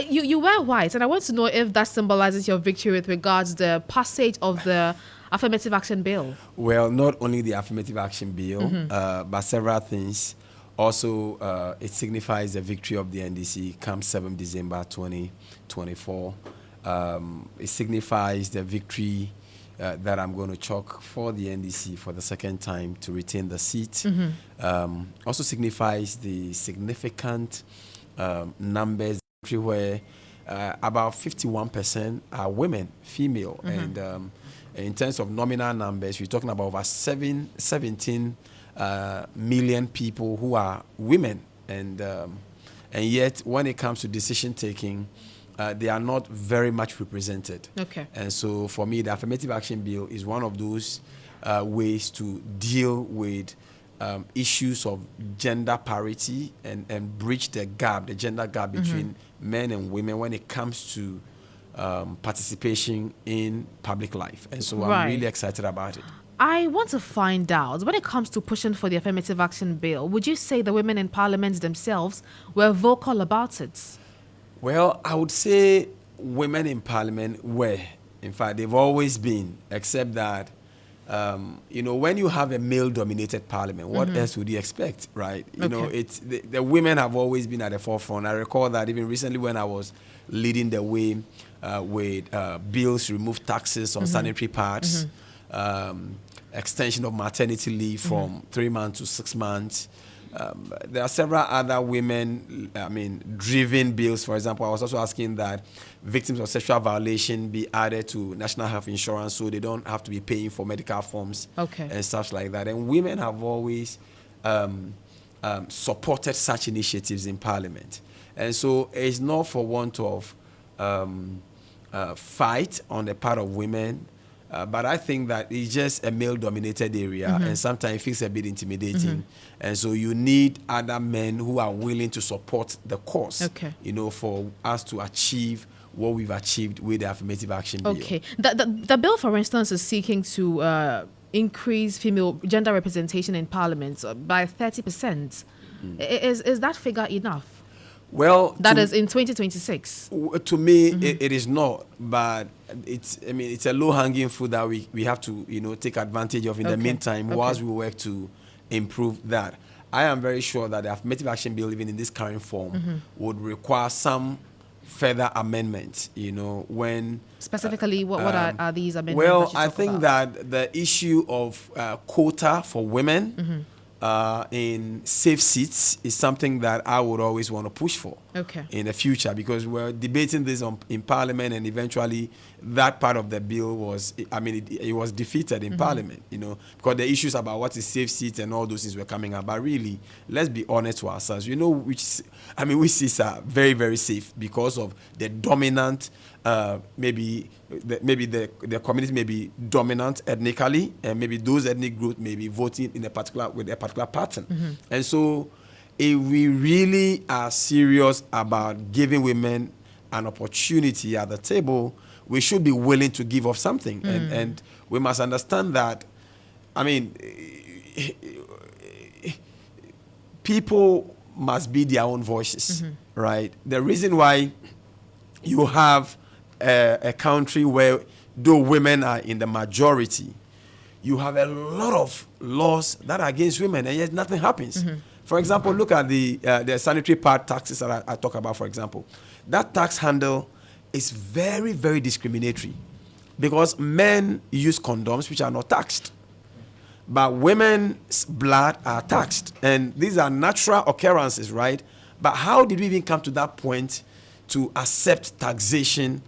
You wear white, and I want to know if that symbolizes your victory with regards to the passage of the affirmative action bill. Well, not only the affirmative action bill, but several things. Also, it signifies the victory of the NDC come 7 December 2024. It signifies the victory that I'm going to chalk for the NDC for the second time to retain the seat. Also signifies the significant numbers where about 51% are women, female. And in terms of nominal numbers, we're talking about over 17 million people who are women. And yet, when it comes to decision taking, they are not very much represented. Okay. And so for me, the affirmative action bill is one of those ways to deal with issues of gender parity and bridge the gap, the gender gap between men and women when it comes to participation in public life. And so I'm really excited about it. I want to find out, when it comes to pushing for the affirmative action bill, would you say the women in parliament themselves were vocal about it? Well, I would say women in parliament were. In fact, they've always been, except that, when you have a male-dominated parliament, what else would you expect, right? You know, it's the women have always been at the forefront. I recall that even recently when I was leading the way with bills to remove taxes on sanitary pads, extension of maternity leave from 3 months to 6 months. There are several other driven bills. For example, I was also asking that victims of sexual violation be added to national health insurance so they don't have to be paying for medical forms and stuff like that. And women have always supported such initiatives in parliament. And so it's not for want of fight on the part of women. But I think that it's just a male-dominated area, and sometimes it feels a bit intimidating. And so you need other men who are willing to support the cause, for us to achieve what we've achieved with the affirmative action bill. Okay. The bill, for instance, is seeking to increase female gender representation in parliament by 30%. Is that figure enough? Well, that is in 2026. To me, it is not, but it's a low-hanging fruit that we have to take advantage of in the meantime whilst we work to improve that. I am very sure that the affirmative action bill, even in this current form, would require some further amendments. When specifically, what are these amendments? Well, I think that the issue of quota for women. in safe seats is something that I would always want to push for in the future, because we're debating this in Parliament, and eventually that part of the bill was, it was defeated in Parliament, because the issues about what is safe seats and all those things were coming up. But really, let's be honest to ourselves. Which seats are very, very safe because of the dominant, maybe the community may be dominant ethnically, and maybe those ethnic groups may be voting with a particular pattern. And so, if we really are serious about giving women an opportunity at the table, we should be willing to give up something. And we must understand that, people must be their own voices, right? The reason why you have a country where, though women are in the majority, you have a lot of laws that are against women, and yet nothing happens. For example, look at the sanitary pad taxes that I talk about, for example. That tax handle is very, very discriminatory, because men use condoms which are not taxed, but women's blood are taxed. And these are natural occurrences, right? But how did we even come to that point to accept taxation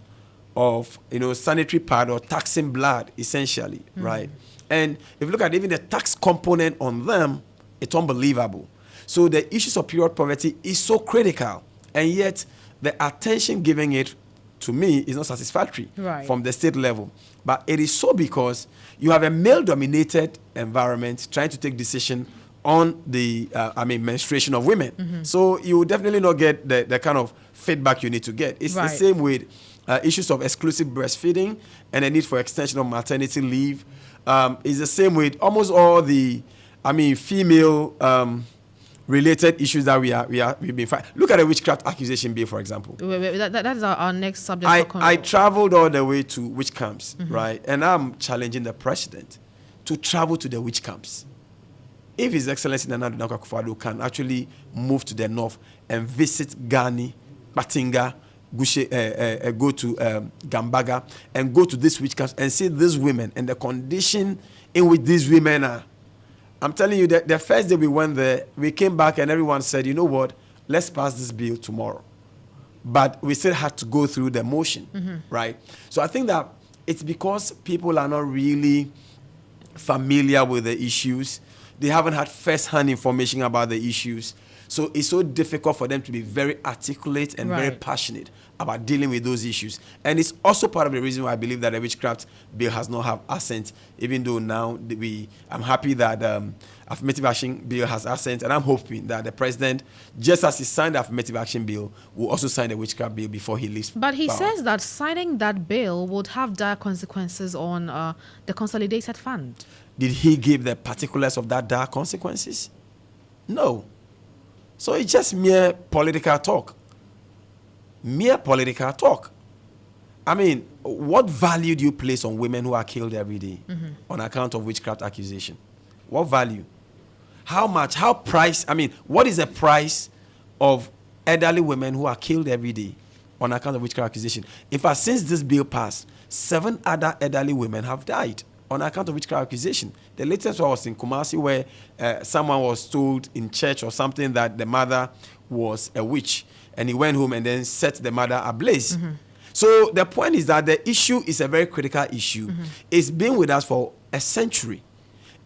of sanitary pad or taxing blood, essentially, right? And if you look at even the tax component on them, it's unbelievable. So the issues of period poverty is so critical, and yet the attention given it, to me, is not satisfactory from the state level. But it is so because you have a male-dominated environment trying to take decision on the menstruation of women. So you will definitely not get the kind of feedback you need to get. It's the same with issues of exclusive breastfeeding and the need for extension of maternity leave. It's the same with almost all the female related issues that we've been fighting. Look at the witchcraft accusation bill, for example. That is our next subject. I traveled all the way to witch camps, right? And I'm challenging the president to travel to the witch camps. If His Excellency Nana Addo Dankwa Akufo-Addo can actually move to the north and visit Gani, Batinga, Gushe, go to Gambaga, and go to these witch camps and see these women and the condition in which these women are. I'm telling you that the first day we went there, we came back and everyone said, you know what, let's pass this bill tomorrow. But we still had to go through the motion, right? So I think that it's because people are not really familiar with the issues. They haven't had first-hand information about the issues. So it's so difficult for them to be very articulate and very passionate about dealing with those issues. And it's also part of the reason why I believe that the witchcraft bill has not have assent, even though now I'm happy that affirmative action bill has assent, and I'm hoping that the president, just as he signed the affirmative action bill, will also sign the witchcraft bill before he leaves. But he says that signing that bill would have dire consequences on the consolidated fund. Did he give the particulars of that dire consequences? No. So it's just mere political talk. Mere political talk. I mean, what value do you place on women who are killed every day on account of witchcraft accusation? What value? How much? What is the price of elderly women who are killed every day on account of witchcraft accusation? In fact, since this bill passed, 7 other elderly women have died on account of witchcraft accusation. The latest one was in Kumasi, where someone was told in church or something that the mother was a witch, and he went home and then set the mother ablaze. So the point is that the issue is a very critical issue. It's been with us for a century.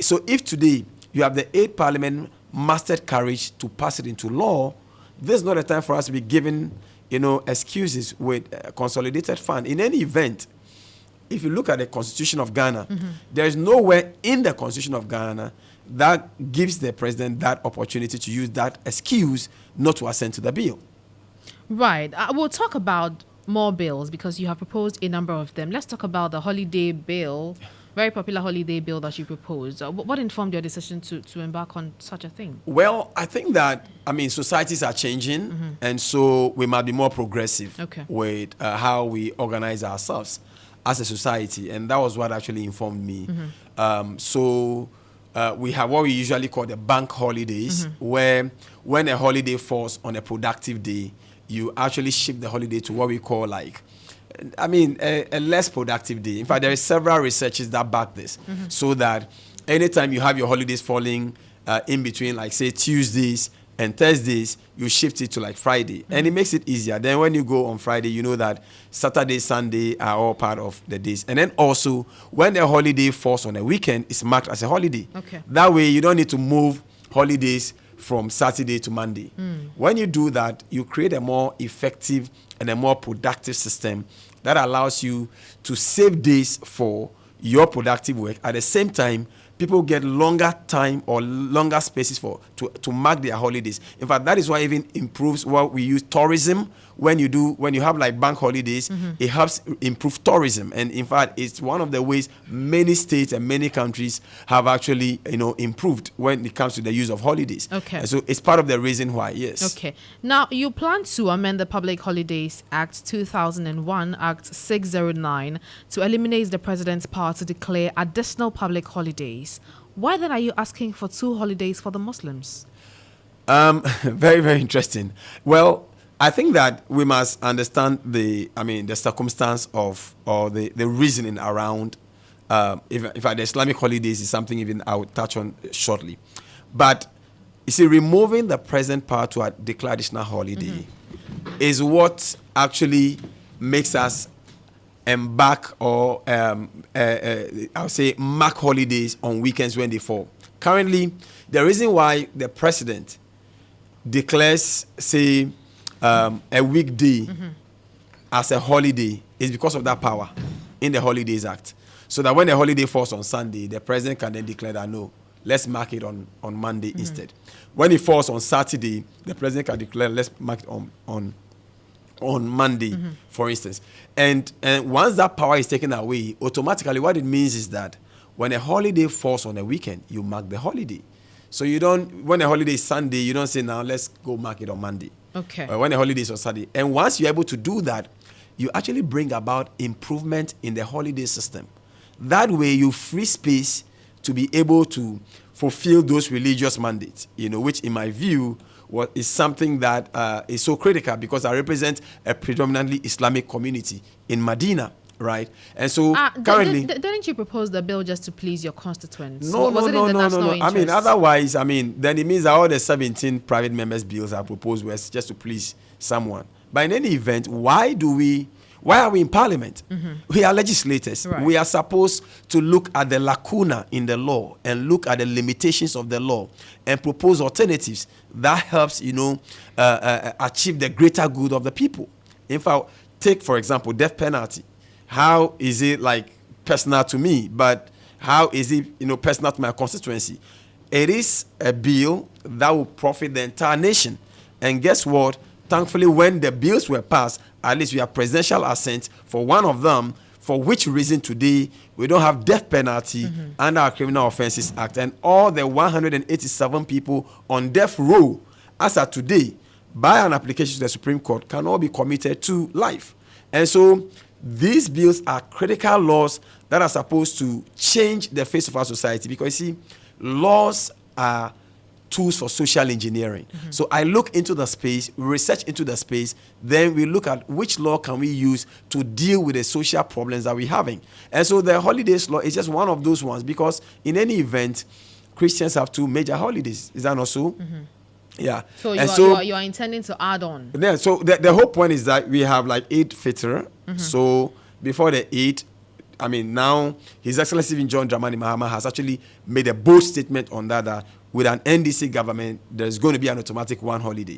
So if today you have the 8th Parliament mustered courage to pass it into law, this is not a time for us to be giving, excuses with a consolidated fund. In any event, if you look at the Constitution of Ghana, there is nowhere in the Constitution of Ghana that gives the president that opportunity to use that excuse not to assent to the bill. Right. We'll talk about more bills because you have proposed a number of them. Let's talk about the holiday bill, very popular holiday bill that you proposed. What informed your decision to embark on such a thing? Well, I think that, societies are changing, and so we might be more progressive with how we organize ourselves as a society, and that was what actually informed me. We have what we usually call the bank holidays, where when a holiday falls on a productive day, you actually shift the holiday to what we call a less productive day. In fact, there are several researches that back this, so that anytime you have your holidays falling in between, like say Tuesdays and Thursdays, you shift it to like Friday, and it makes it easier. Then when you go on Friday, you know that Saturday, Sunday are all part of the days. And then also, when the holiday falls on a weekend, it's marked as a holiday. Okay. That way, you don't need to move holidays from Saturday to Monday. When you do that, you create a more effective and a more productive system that allows you to save days for your productive work. At the same time, people get longer time or longer spaces to mark their holidays. In fact, that is why it even improves what we use tourism. When you have like bank holidays, it helps improve tourism. And in fact, it's one of the ways many states and many countries have actually, improved when it comes to the use of holidays. Okay. And so it's part of the reason why, yes. Okay. Now, you plan to amend the Public Holidays Act 2001, Act 609, to eliminate the president's power to declare additional public holidays. Why then are you asking for 2 holidays for the Muslims? Very, very interesting. Well, I think that we must understand the circumstance of, or the reasoning around, if the Islamic holidays is something even I would touch on shortly. But you see, removing the present power to declare additional holiday is what actually makes us embark or I would say mark holidays on weekends when they fall. Currently, the reason why the president declares, say, a weekday as a holiday is because of that power in the Holidays Act. So that when the holiday falls on Sunday, the president can then declare that no, let's mark it on Monday instead. When it falls on Saturday, the president can declare let's mark it on Monday, for instance. And once that power is taken away, automatically what it means is that when a holiday falls on a weekend, you mark the holiday. So you don't, when a holiday is Sunday, you don't say now let's go mark it on Monday. Okay. When a holiday is on Saturday. And once you're able to do that, you actually bring about improvement in the holiday system. That way you free space to be able to fulfill those religious mandates, which in my view is something that is so critical because I represent a predominantly Islamic community in Medina, right? And so currently... Didn't you propose the bill just to please your constituents? No. Interest? Otherwise, then it means that all the 17 private members' bills are proposed was just to please someone. But in any event, why are we in Parliament? We are legislators. Right. We are supposed to look at the lacuna in the law and look at the limitations of the law and propose alternatives that helps, achieve the greater good of the people. In fact, take, for example, death penalty. How is it like personal to me, but how is it, personal to my constituency? It is a bill that will profit the entire nation. And guess what? Thankfully, when the bills were passed, at least we have presidential assent for one of them, for which reason today we don't have death penalty under our Criminal Offences Act. And all the 187 people on death row, as of today, by an application to the Supreme Court, can all be committed to life. And so these bills are critical laws that are supposed to change the face of our society, because you see, laws are tools for social engineering. So I look into the space, research into the space, then we look at which law can we use to deal with the social problems that we're having. And so the holidays law is just one of those ones, because in any event, Christians have 2 major holidays. Is that not so? Yeah. So you are intending to add on. Yeah. So the whole point is that we have like Eid Fitr. So before the Eid, now His Excellency John Dramani Mahama has actually made a bold statement on that with an NDC government, there's going to be an automatic 1 holiday.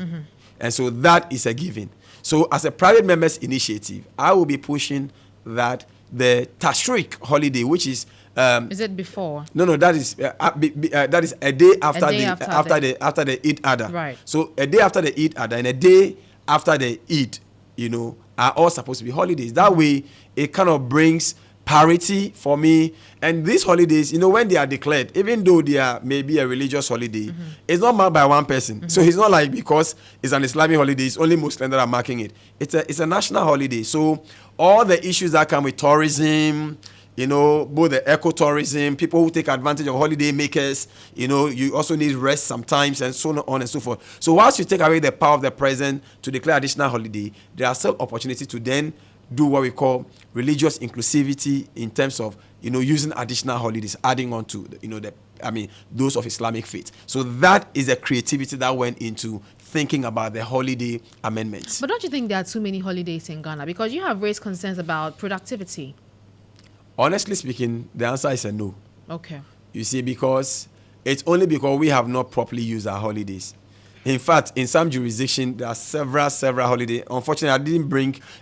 And so that is a given. So as a private members initiative, I will be pushing that the Tashriq holiday, which is it before? No, that is a day after the Eid Adha. Right. So a day after the Eid Adha and a day after the Eid, are all supposed to be holidays. That way, it kind of brings parity for me. And these holidays, when they are declared, even though they are maybe a religious holiday, it's not marked by one person. So it's not like because it's an Islamic holiday, it's only Muslims that are marking it. It's a national holiday. So all the issues that come with tourism, both the ecotourism, people who take advantage of holiday makers, you also need rest sometimes, and so on and so forth. So once you take away the power of the president to declare additional holiday, there are still opportunities to then do what we call religious inclusivity in terms of, using additional holidays, adding on to, those of Islamic faith. So that is a creativity that went into thinking about the holiday amendments. But don't you think there are too many holidays in Ghana? Because you have raised concerns about productivity. Honestly speaking, the answer is a no. Okay. You see, because it's only because we have not properly used our holidays. In fact, in some jurisdictions, there are several holidays. Unfortunately,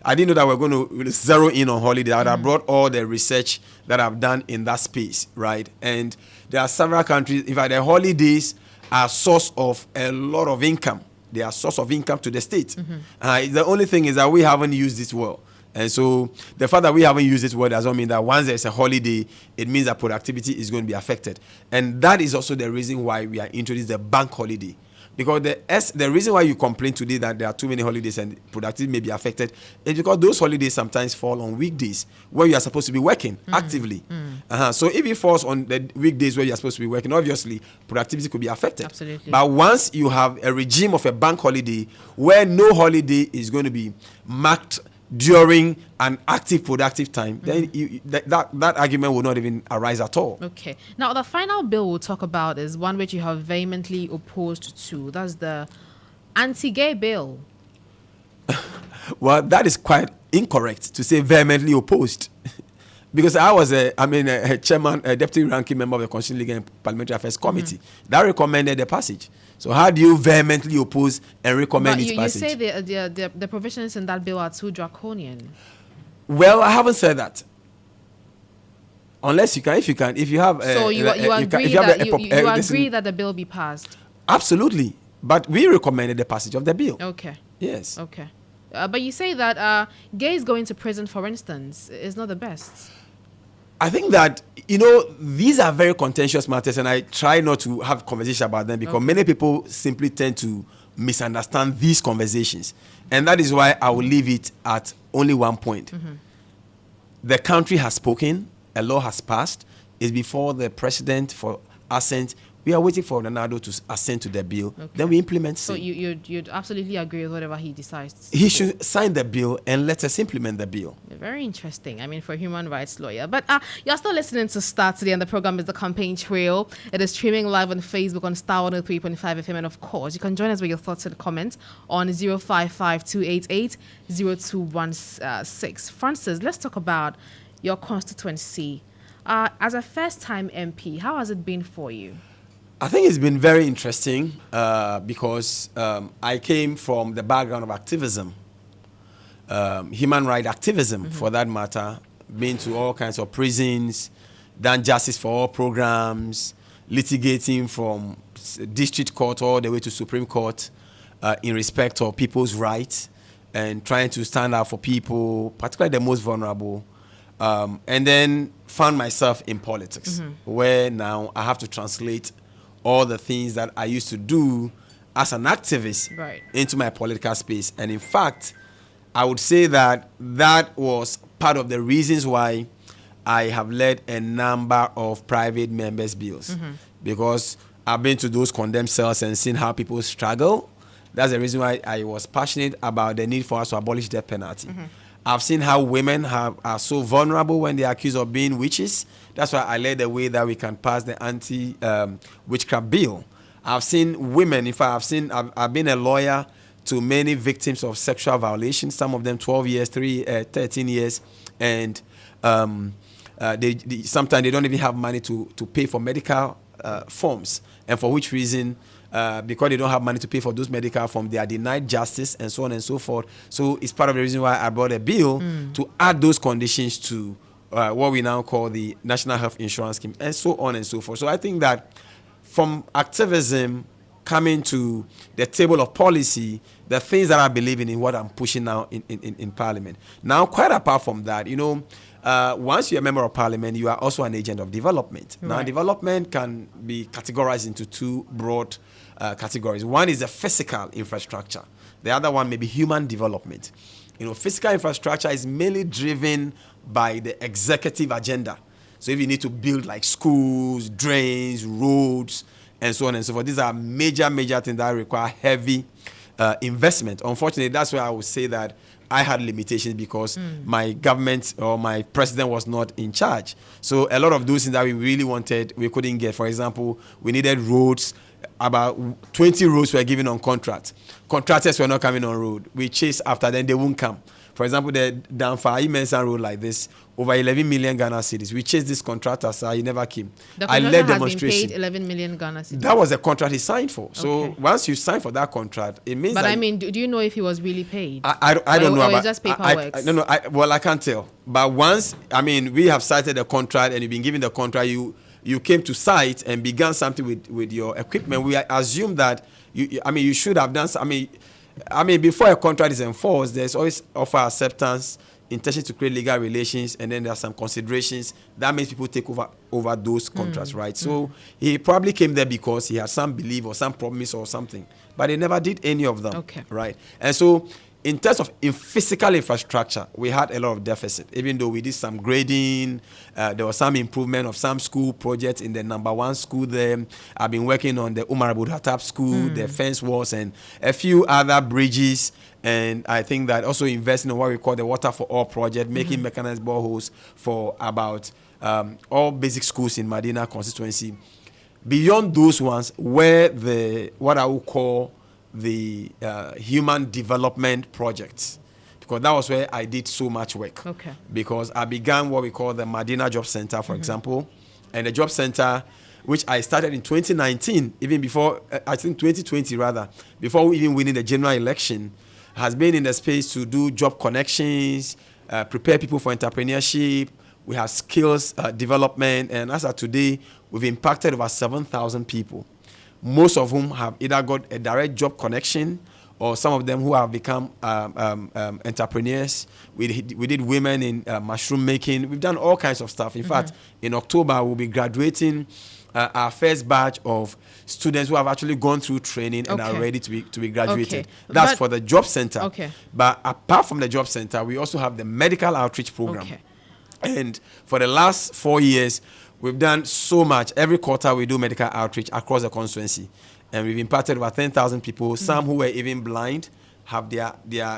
I didn't know that we're going to zero in on holiday. I would have brought all the research that I've done in that space, right? And there are several countries, in fact, the holidays are a source of a lot of income. They are a source of income to the state. The only thing is that we haven't used this well. And so the fact that we haven't used this word does not mean that once there's a holiday, it means that productivity is going to be affected. And that is also the reason why we are introducing the bank holiday. Because the reason why you complain today that there are too many holidays and productivity may be affected is because those holidays sometimes fall on weekdays where you are supposed to be working actively. So if it falls on the weekdays where you are supposed to be working, obviously productivity could be affected. Absolutely. But once you have a regime of a bank holiday where no holiday is going to be marked during an active productive time, then that argument will not even arise at all. Okay. Now, the final bill we'll talk about is one which you have vehemently opposed to. That's the anti-gay bill. Well, that is quite incorrect to say vehemently opposed. Because I was a chairman, a deputy ranking member of the Constitutional Legal and Parliamentary Affairs Committee that recommended the passage. So how do you vehemently oppose and recommend its passage? You say the provisions in that bill are too draconian. Well, I haven't said that. Unless if you have. So you agree that the bill be passed? Absolutely, but we recommended the passage of the bill. Okay. Yes. Okay. But you say that gays going to prison, for instance, is not the best. I think that, these are very contentious matters, and I try not to have conversation about them because many people simply tend to misunderstand these conversations. And that is why I will leave it at only one point. The country has spoken, a law has passed, it's before the president for assent. We are waiting for Ronaldo to assent to the bill. Then we implement. So you'd absolutely agree with whatever he decides. He should sign the bill and let us implement the bill. Very interesting. For a human rights lawyer. But you're still listening to Starr today, and the program is The Campaign Trail. It is streaming live on Facebook on Starr 103.5 FM. And of course, you can join us with your thoughts and comments on 055-288-0216. Francis, let's talk about your constituency. As a first-time MP, how has it been for you? I think it's been very interesting because I came from the background of activism, human rights activism for that matter, been to all kinds of prisons, done justice for all programs, litigating from district court all the way to Supreme Court in respect of people's rights and trying to stand up for people, particularly the most vulnerable. And then found myself in politics where now I have to translate all the things that I used to do as an activist into my political space. And in fact, I would say that was part of the reasons why I have led a number of private members' bills. Because I've been to those condemned cells and seen how people struggle. That's the reason why I was passionate about the need for us to abolish death penalty. I've seen how women are so vulnerable when they're accused of being witches. That's why I led the way that we can pass the anti-witchcraft bill. I've seen women, in fact, I've been a lawyer to many victims of sexual violations, some of them 12 years, 13 years, and sometimes they don't even have money to pay for medical forms, and for which reason, because they don't have money to pay for those medical forms, they are denied justice and so on and so forth. So it's part of the reason why I brought a bill to add those conditions to what we now call the National Health Insurance Scheme and so on and so forth. So I think that from activism coming to the table of policy, the things that I believe in what I'm pushing now in Parliament. Now, quite apart from that, once you're a member of Parliament, you are also an agent of development. Now, development can be categorized into two broad categories. One is the physical infrastructure. The other one may be human development. Physical infrastructure is mainly driven by the executive agenda. So if you need to build like schools, drains, roads, and so on and so forth, these are major things that require heavy investment. Unfortunately, that's why I would say that I had limitations because my government or my president was not in charge. So a lot of those things that we really wanted, we couldn't get. For example, we needed roads. About 20 roads were given on contract. Contractors were not coming on road. We chased after them, they won't come. For example, the Danfa Mensa road like this, over 11 million Ghana cedis. We chased this contractor, sir, he never came. The I contractor led has demonstration. been paid 11 million Ghana cedis. That was the contract he signed for. So once you sign for that contract, it means. But that I mean, do you know if he was really paid? I don't know. Or about, it's just paperwork? No. Well, I can't tell. But once, I mean, we have cited the contract and you've been given the contract, you came to site and began something with your equipment. We assume that you should have done. I mean, before a contract is enforced, there's always offer acceptance, intention to create legal relations, and then there are some considerations that makes people take over those contracts, right? So he probably came there because he had some belief or some promise or something, but he never did any of them, right? And so in terms of physical infrastructure, we had a lot of deficit. Even though we did some grading, there was some improvement of some school projects in the number 1 school there. I've been working on the Umar Abu Hattab school, the fence walls, and a few other bridges. And I think that also investing in what we call the Water for All project, making mechanized boreholes for about all basic schools in Medina constituency. Beyond those ones, where what I would call the human development projects, because that was where I did so much work. Because I began what we call the Medina Job Center, for example, and the Job Center, which I started in 2019, even before, I think 2020 rather, before even winning the general election, has been in the space to do job connections, prepare people for entrepreneurship. We have skills development, and as of today, we've impacted over 7,000 people. Most of whom have either got a direct job connection or some of them who have become entrepreneurs. We did women in mushroom making. We've done all kinds of stuff. In fact, in October, we'll be graduating our first batch of students who have actually gone through training and are ready to be graduated. That's for the job center. But apart from the job center, we also have the medical outreach program. And for the last 4 years, we've done so much. Every quarter, we do medical outreach across the constituency. And we've impacted over 10,000 people. Some who were even blind have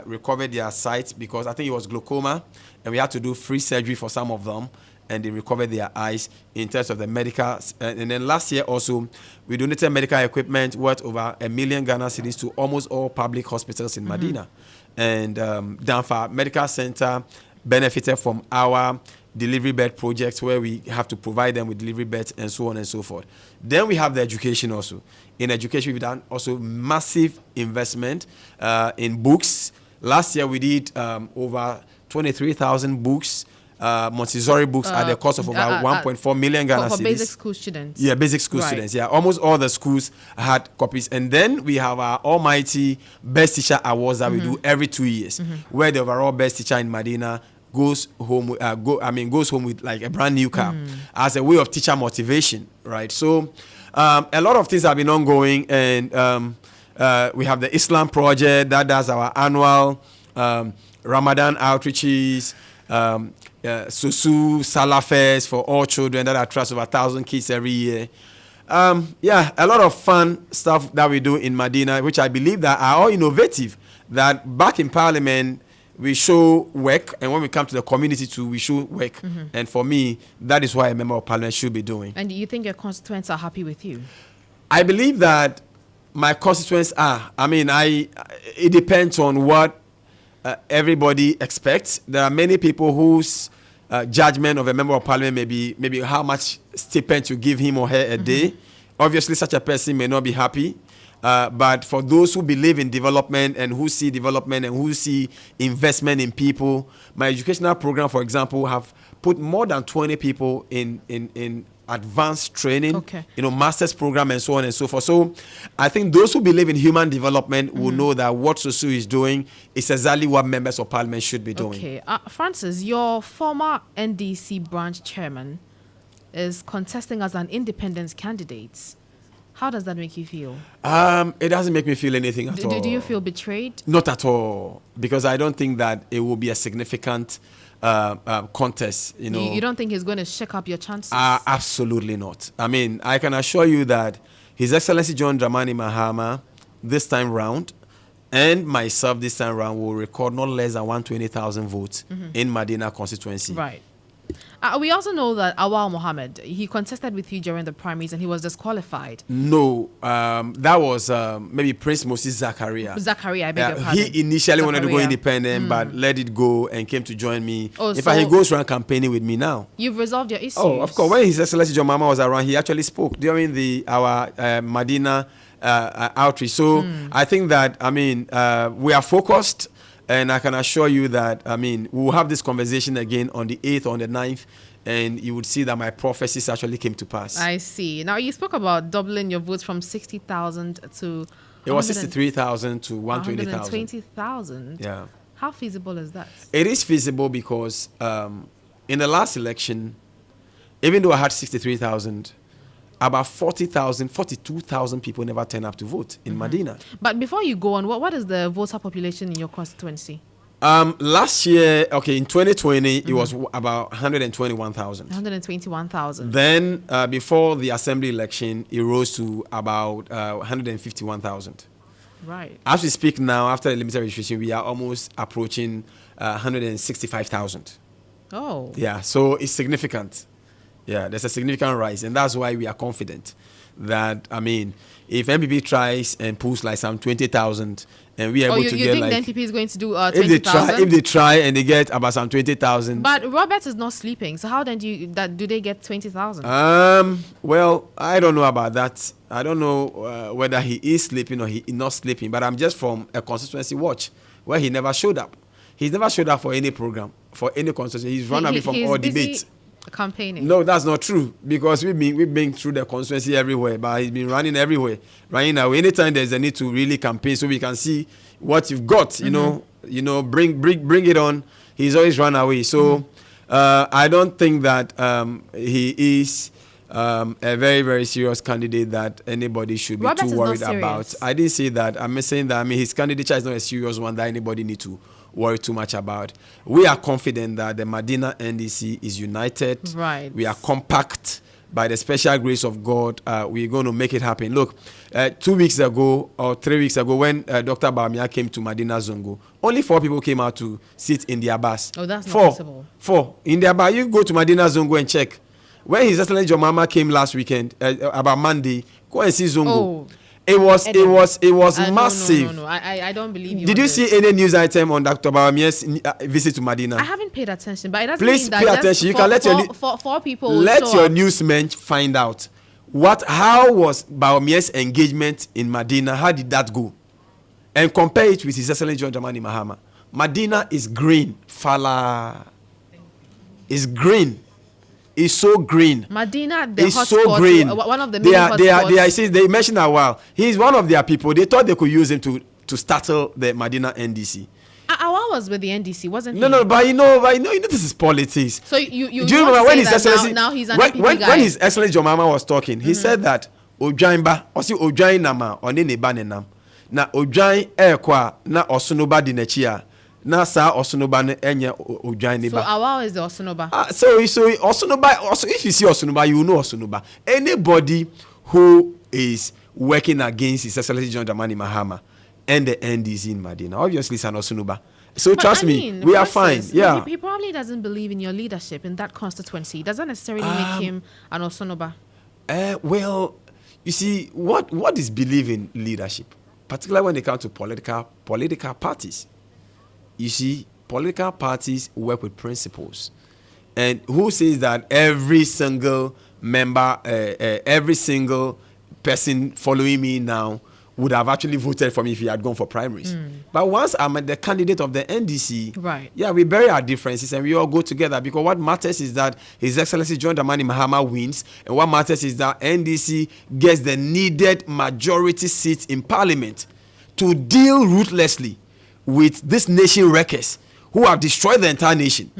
recovered their sight because I think it was glaucoma. And we had to do free surgery for some of them. And they recovered their eyes in terms of the medical. And then last year also, we donated medical equipment worth over 1 million Ghana cedis to almost all public hospitals in Medina. And Danfa Medical Center benefited from our delivery bed projects where we have to provide them with delivery beds and so on and so forth. Then we have the education also. In education, we've done also massive investment in books. Last year, we did over 23,000 books, Montessori books at the cost of over 1.4 million Ghana cedis. For basic school students. Yeah, basic school students. Yeah, almost all the schools had copies. And then we have our almighty Best Teacher Awards that we do every 2 years, where the overall best teacher in Medina goes home with like a brand new car as a way of teacher motivation, right? So a lot of things have been ongoing, and we have the Islam project that does our annual Ramadan outreaches, Susu Salah fairs for all children that attracts over 1,000 kids every year. A lot of fun stuff that we do in Medina, which I believe that are all innovative. That back in Parliament, we show work, and when we come to the community too, we show work. And for me, that is what a member of Parliament should be doing. And do you think your constituents are happy with you? I believe that my constituents are. I mean, it depends on what everybody expects. There are many people whose judgment of a member of Parliament may be maybe how much stipend you give him or her a day. Obviously, such a person may not be happy. But for those who believe in development and who see development and who see investment in people, my educational program, for example, have put more than 20 people in advanced training, master's program and so on and so forth. So I think those who believe in human development will know that what SOSU is doing is exactly what members of Parliament should be doing. Okay. Francis, your former NDC branch chairman is contesting as an independent candidate. How does that make you feel? It doesn't make me feel anything at all. Do you feel betrayed? Not at all, because I don't think that it will be a significant contest. You don't think he's going to shake up your chances? Absolutely not. I mean, I can assure you that His Excellency John Dramani Mahama, this time round, and myself this time around will record not less than 120,000 votes in Madina constituency. Right. We also know that Awal Mohammed, he contested with you during the primaries and he was disqualified. No, that was maybe Prince Moses Zakaria. Zakaria, I beg your pardon. He initially wanted to go Zakaria. independent, but let it go and came to join me. Oh, in fact, he goes around campaigning with me now. You've resolved your issues. Oh, of course. When His Excellency John Mama was around, he actually spoke during our Madina outreach. So I think that, we are focused. And I can assure you that, we'll have this conversation again on the 8th, on the 9th, and you would see that my prophecies actually came to pass. I see. Now, you spoke about doubling your votes from 60,000 to... It was 63,000 to 120,000. 120,000? Yeah. How feasible is that? It is feasible because in the last election, even though I had 63,000, about 42,000 people never turn up to vote in Madina. But before you go on, what is the voter population in your constituency? Last year, in 2020, it was about 121,000. 121,000. Then, before the assembly election, it rose to about 151,000. Right. As we speak now, after the limited registration, we are almost approaching 165,000. Oh. Yeah, so it's significant. Yeah, there's a significant rise, and that's why we are confident that, if MPP tries and pulls like some 20,000, and we are able to get you think the NPP is going to do 20,000? If they try and they get about some 20,000. But Robert is not sleeping, so how then do they get 20,000? Well, I don't know about that. I don't know whether he is sleeping or he is not sleeping, but I'm just from a constituency watch where he never showed up. He's never showed up for any program, for any constituency. He's run away from all debates. Campaigning. No, that's not true, because we've been through the constituency everywhere, but he's been running everywhere, running away. Anytime there's a need to really campaign, so we can see what you've got, you know, bring it on. He's always run away. So I don't think that he is a very, very serious candidate that anybody should be too worried about. I didn't say that. I'm saying that his candidature is not a serious one that anybody need to worry too much about. We are confident that the Madina NDC is united. Right. We are compact. By the special grace of God, we're going to make it happen. Look, 2 weeks ago or 3 weeks ago, when Dr. Bawumia came to Madina Zongo, only 4 people came out to sit in their bus. Oh, that's not possible. 4 in their bus. You go to Madina Zongo and check. When His Excellency John Mama came last weekend, about Monday, go and see Zongo. Oh. It was massive. No. I don't believe you. Did you see any news item on Dr. Bawumia's visit to Madina? I haven't paid attention, but it doesn't Please mean that pay attention. You can let four people let your newsmen find out how was Bawumia's engagement in Madina. How did that go? And compare it with His Excellency John Dramani Mahama. Madina is green. Fala is green. It's so green. Madina, the it's hot so spot, green. One of the main hot spots. They mentioned a while. He's one of their people. They thought they could use him to startle the Madina NDC. Awal was with the NDC, wasn't he? No, but you know this is politics. So you do you remember when His Excellency now he's an NPP guy? When His Excellency John Mama was talking, he said that Ojainba, osi Ojain nama one ne ba nenam. Na Ojain ekwa na Osunoba di nechia. Na sa Osunoba ne enye Ojain ne ba. So Awal is the Osunoba. So Osunoba, also if you see Osunoba, you know Osunoba. Anybody who is working against His Excellency John Dramani Mahama and the NDC in Madina, obviously it's an Osunoba. So trust me, we are fine. Yeah. He probably doesn't believe in your leadership in that constituency. It doesn't necessarily make him an Osunoba. Well, you see, what is believing leadership, particularly when it comes to political parties? You see, political parties work with principles. And who says that every single member, every single person following me now would have actually voted for me if he had gone for primaries? But once I'm the candidate of the NDC, right? Yeah, we bury our differences and we all go together, because what matters is that His Excellency John Dramani Mahama wins, and what matters is that NDC gets the needed majority seats in Parliament to deal ruthlessly with this nation wreckers who have destroyed the entire nation.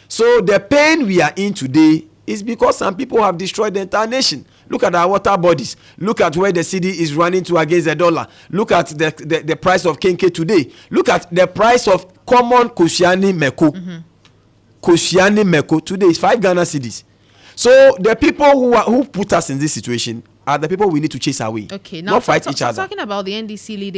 So the pain we are in today is because some people have destroyed the entire nation. Look at our water bodies. Look at where the city is running to against the dollar. Look at the price of Kenke today. Look at the price of common Koscielny Meko. Koscielny Meko today is 5 Ghana cedis. So the people who put us in this situation are the people we need to chase away. Okay, now not fight each other. Talking about the NDC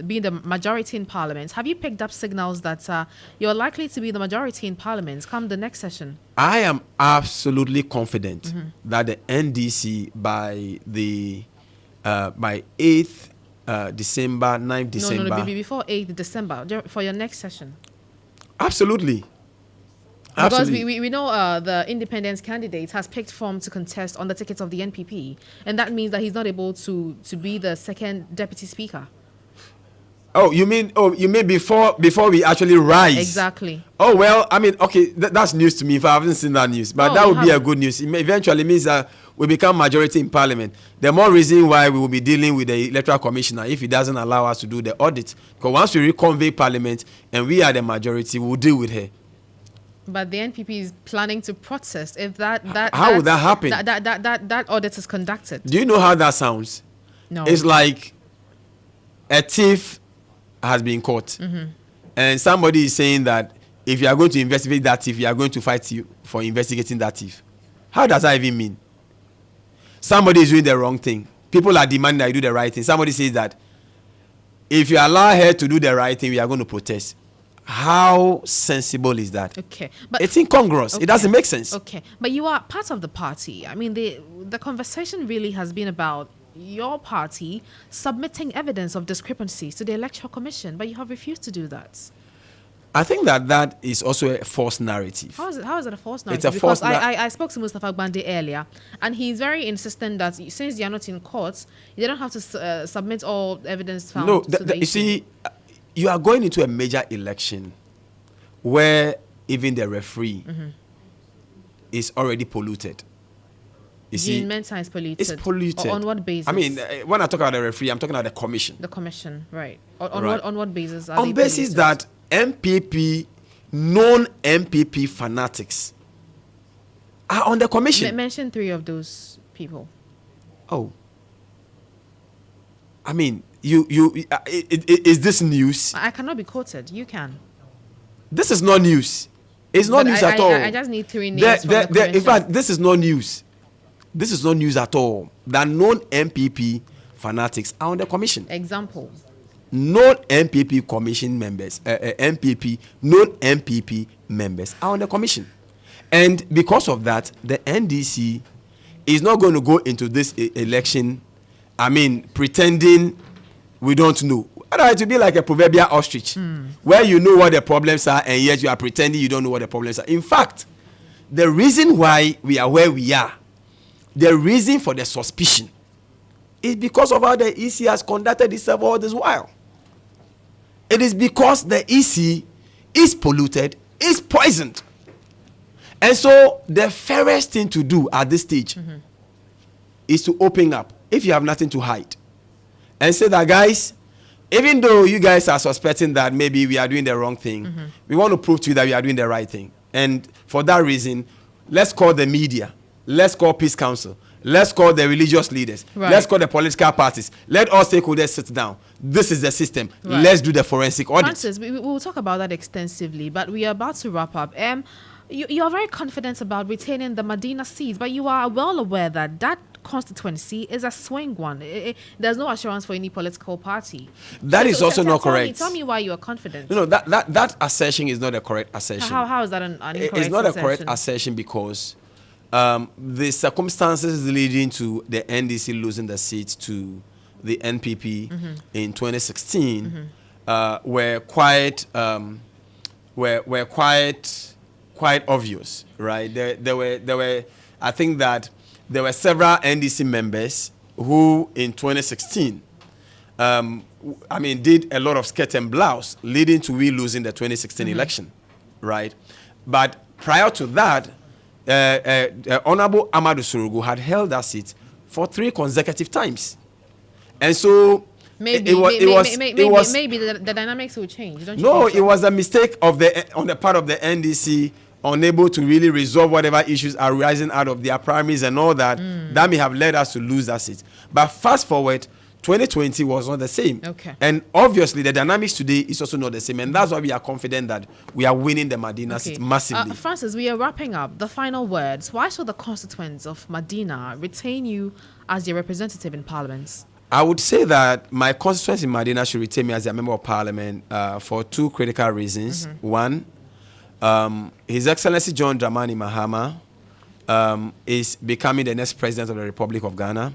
being the majority in Parliament, have you picked up signals that you're likely to be the majority in Parliament come the next session? I am absolutely confident that the NDC by 8th December, 9th December. No, before 8th December for your next session. Absolutely. Because we know the independence candidate has picked form to contest on the tickets of the NPP, and that means that he's not able to be the second deputy speaker. Oh, you mean before we actually rise? Exactly. Oh well, I mean, okay, that's news to me if I haven't seen that news, but that would be a good news. It eventually means that we become majority in Parliament. The more reason why we will be dealing with the Electoral Commissioner if he doesn't allow us to do the audit. Because once we reconvene Parliament and we are the majority, we'll deal with her. But the NPP is planning to protest if how would that happen? That audit is conducted. Do you know how that sounds? No. It's like a thief has been caught, and somebody is saying that if you are going to investigate that thief, you are going to fight you for investigating that thief. How does that even mean? Somebody is doing the wrong thing. People are demanding that you do the right thing. Somebody says that if you allow her to do the right thing, we are going to protest. How sensible is that? Okay, but it's incongruous. Okay. It doesn't make sense. Okay, but you are part of the party. I mean, the conversation really has been about your party submitting evidence of discrepancies to the Electoral Commission, but you have refused to do that. I think that is also a false narrative. How is it a false narrative? It's a false I spoke to Mustafa Gbande earlier, and he's very insistent that since they are not in court, they don't have to submit all evidence found. No, you see, you are going into a major election where even the referee is already polluted. You see, Mensa is polluted. It's polluted. On what basis? I mean, when I talk about the referee, I'm talking about the commission. The commission, right? On what basis? On basis that MPP, non-MPP fanatics are on the commission. Mention 3 of those people. Oh, I mean, is this news? I cannot be quoted. You can. This is not news. It's not news at all. I just need 3 names from the commission. In fact, this is not news. This is not news at all. That non-MPP fanatics are on the commission. Example. Non-MPP commission members, non-MPP members are on the commission. And because of that, the NDC is not going to go into this election, pretending we don't know. Otherwise, it will be like a proverbial ostrich, where you know what the problems are and yet you are pretending you don't know what the problems are. In fact, the reason why we are where we are, the reason for the suspicion is because of how the EC has conducted itself all this while. It is because the EC is polluted, is poisoned. And so the fairest thing to do at this stage is to open up if you have nothing to hide and say that, guys, even though you guys are suspecting that maybe we are doing the wrong thing, we want to prove to you that we are doing the right thing. And for that reason, let's call the media, let's call Peace Council, let's call the religious leaders, let's call the political parties, let all stakeholders sit down. This is the system. Let's do the forensic audit. Francis, we will talk about that extensively, but we are about to wrap up. You are very confident about retaining the Medina seats, but you are well aware that constituency is a swing one. There's no assurance for any political party. That is also not correct. Tell me why you are confident. No, that assertion is not a correct assertion. How is that an incorrect assertion? It's not a correct assertion because the circumstances leading to the NDC losing the seat to the NPP in 2016 were quite obvious, right? There were I think that there were several NDC members who in 2016 did a lot of skirt and blouse leading to we losing the 2016 election, right? But prior to that, Honorable Amadou Surugu had held that seat for 3 consecutive times. And so maybe the dynamics will change. Don't you think so? It was a mistake on the part of the NDC, unable to really resolve whatever issues are rising out of their primaries and all that. That may have led us to lose that seat. But fast forward 2020 was not the same. Okay. And obviously, the dynamics today is also not the same. And that's why we are confident that we are winning the Madina seat massively. Francis, we are wrapping up. The final words. Why should the constituents of Madina retain you as their representative in Parliament? I would say that my constituents in Madina should retain me as a member of Parliament for two critical reasons. One, His Excellency John Dramani Mahama is becoming the next president of the Republic of Ghana,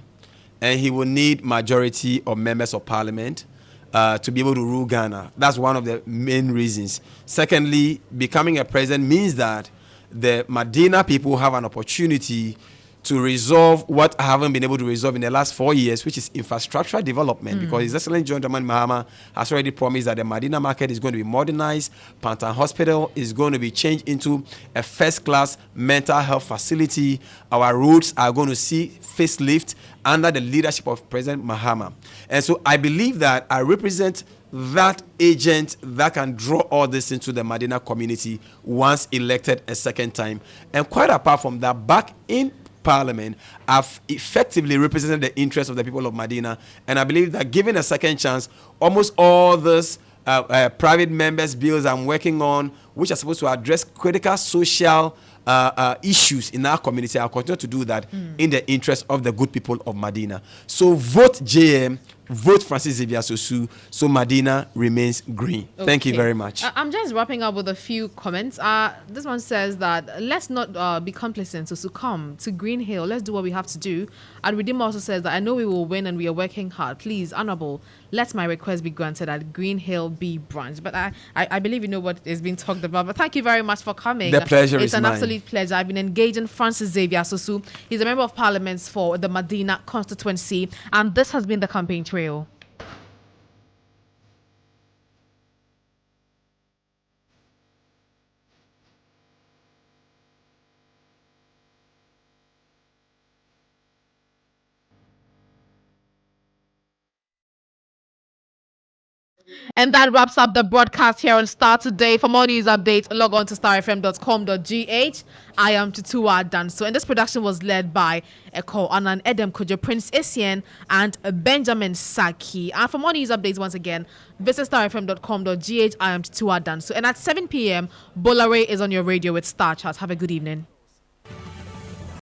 and he will need majority of members of Parliament to be able to rule Ghana. That's one of the main reasons. Secondly, becoming a president means that the Madina people have an opportunity to resolve what I haven't been able to resolve in the last 4 years, which is infrastructure development. Because His Excellency John Dramani Mahama has already promised that the Madina market is going to be modernized. Pantan Hospital is going to be changed into a first-class mental health facility. Our roads are going to see facelift under the leadership of President Mahama. And so I believe that I represent that agent that can draw all this into the Madina community once elected a second time. And quite apart from that, back in Parliament, I've effectively represented the interests of the people of Madina, and I believe that given a second chance, almost all those private members' bills I'm working on, which are supposed to address critical social issues in our community, I'll continue to do that in the interest of the good people of Madina. So vote JM, vote Francis Xavier Sosu, so Madina remains green. Okay. Thank you very much. I'm just wrapping up with a few comments. This one says that let's not be complacent, so succumb to Green Hill. Let's do what we have to do. And Redeemer also says that I know we will win and we are working hard. Please, Honorable, let my request be granted at Green Hill B branch. But I believe you know what is being talked about. But thank you very much for coming. The pleasure is It's an mine. absolute pleasure. I've been engaging Francis Xavier Sosu. He's a member of Parliament for the Madina constituency. And this has been the campaign trail. And that wraps up the broadcast here on Star today. For more news updates, log on to starfm.com.gh. I am Tutuwaa Danso, and this production was led by Eko Anan Edem Kojo, Prince Essien, and Benjamin Saki. And for more news updates, once again, visit starfm.com.gh. I am Tutuwaa Danso. And at 7 p.m., Bolare is on your radio with Star Charts. Have a good evening.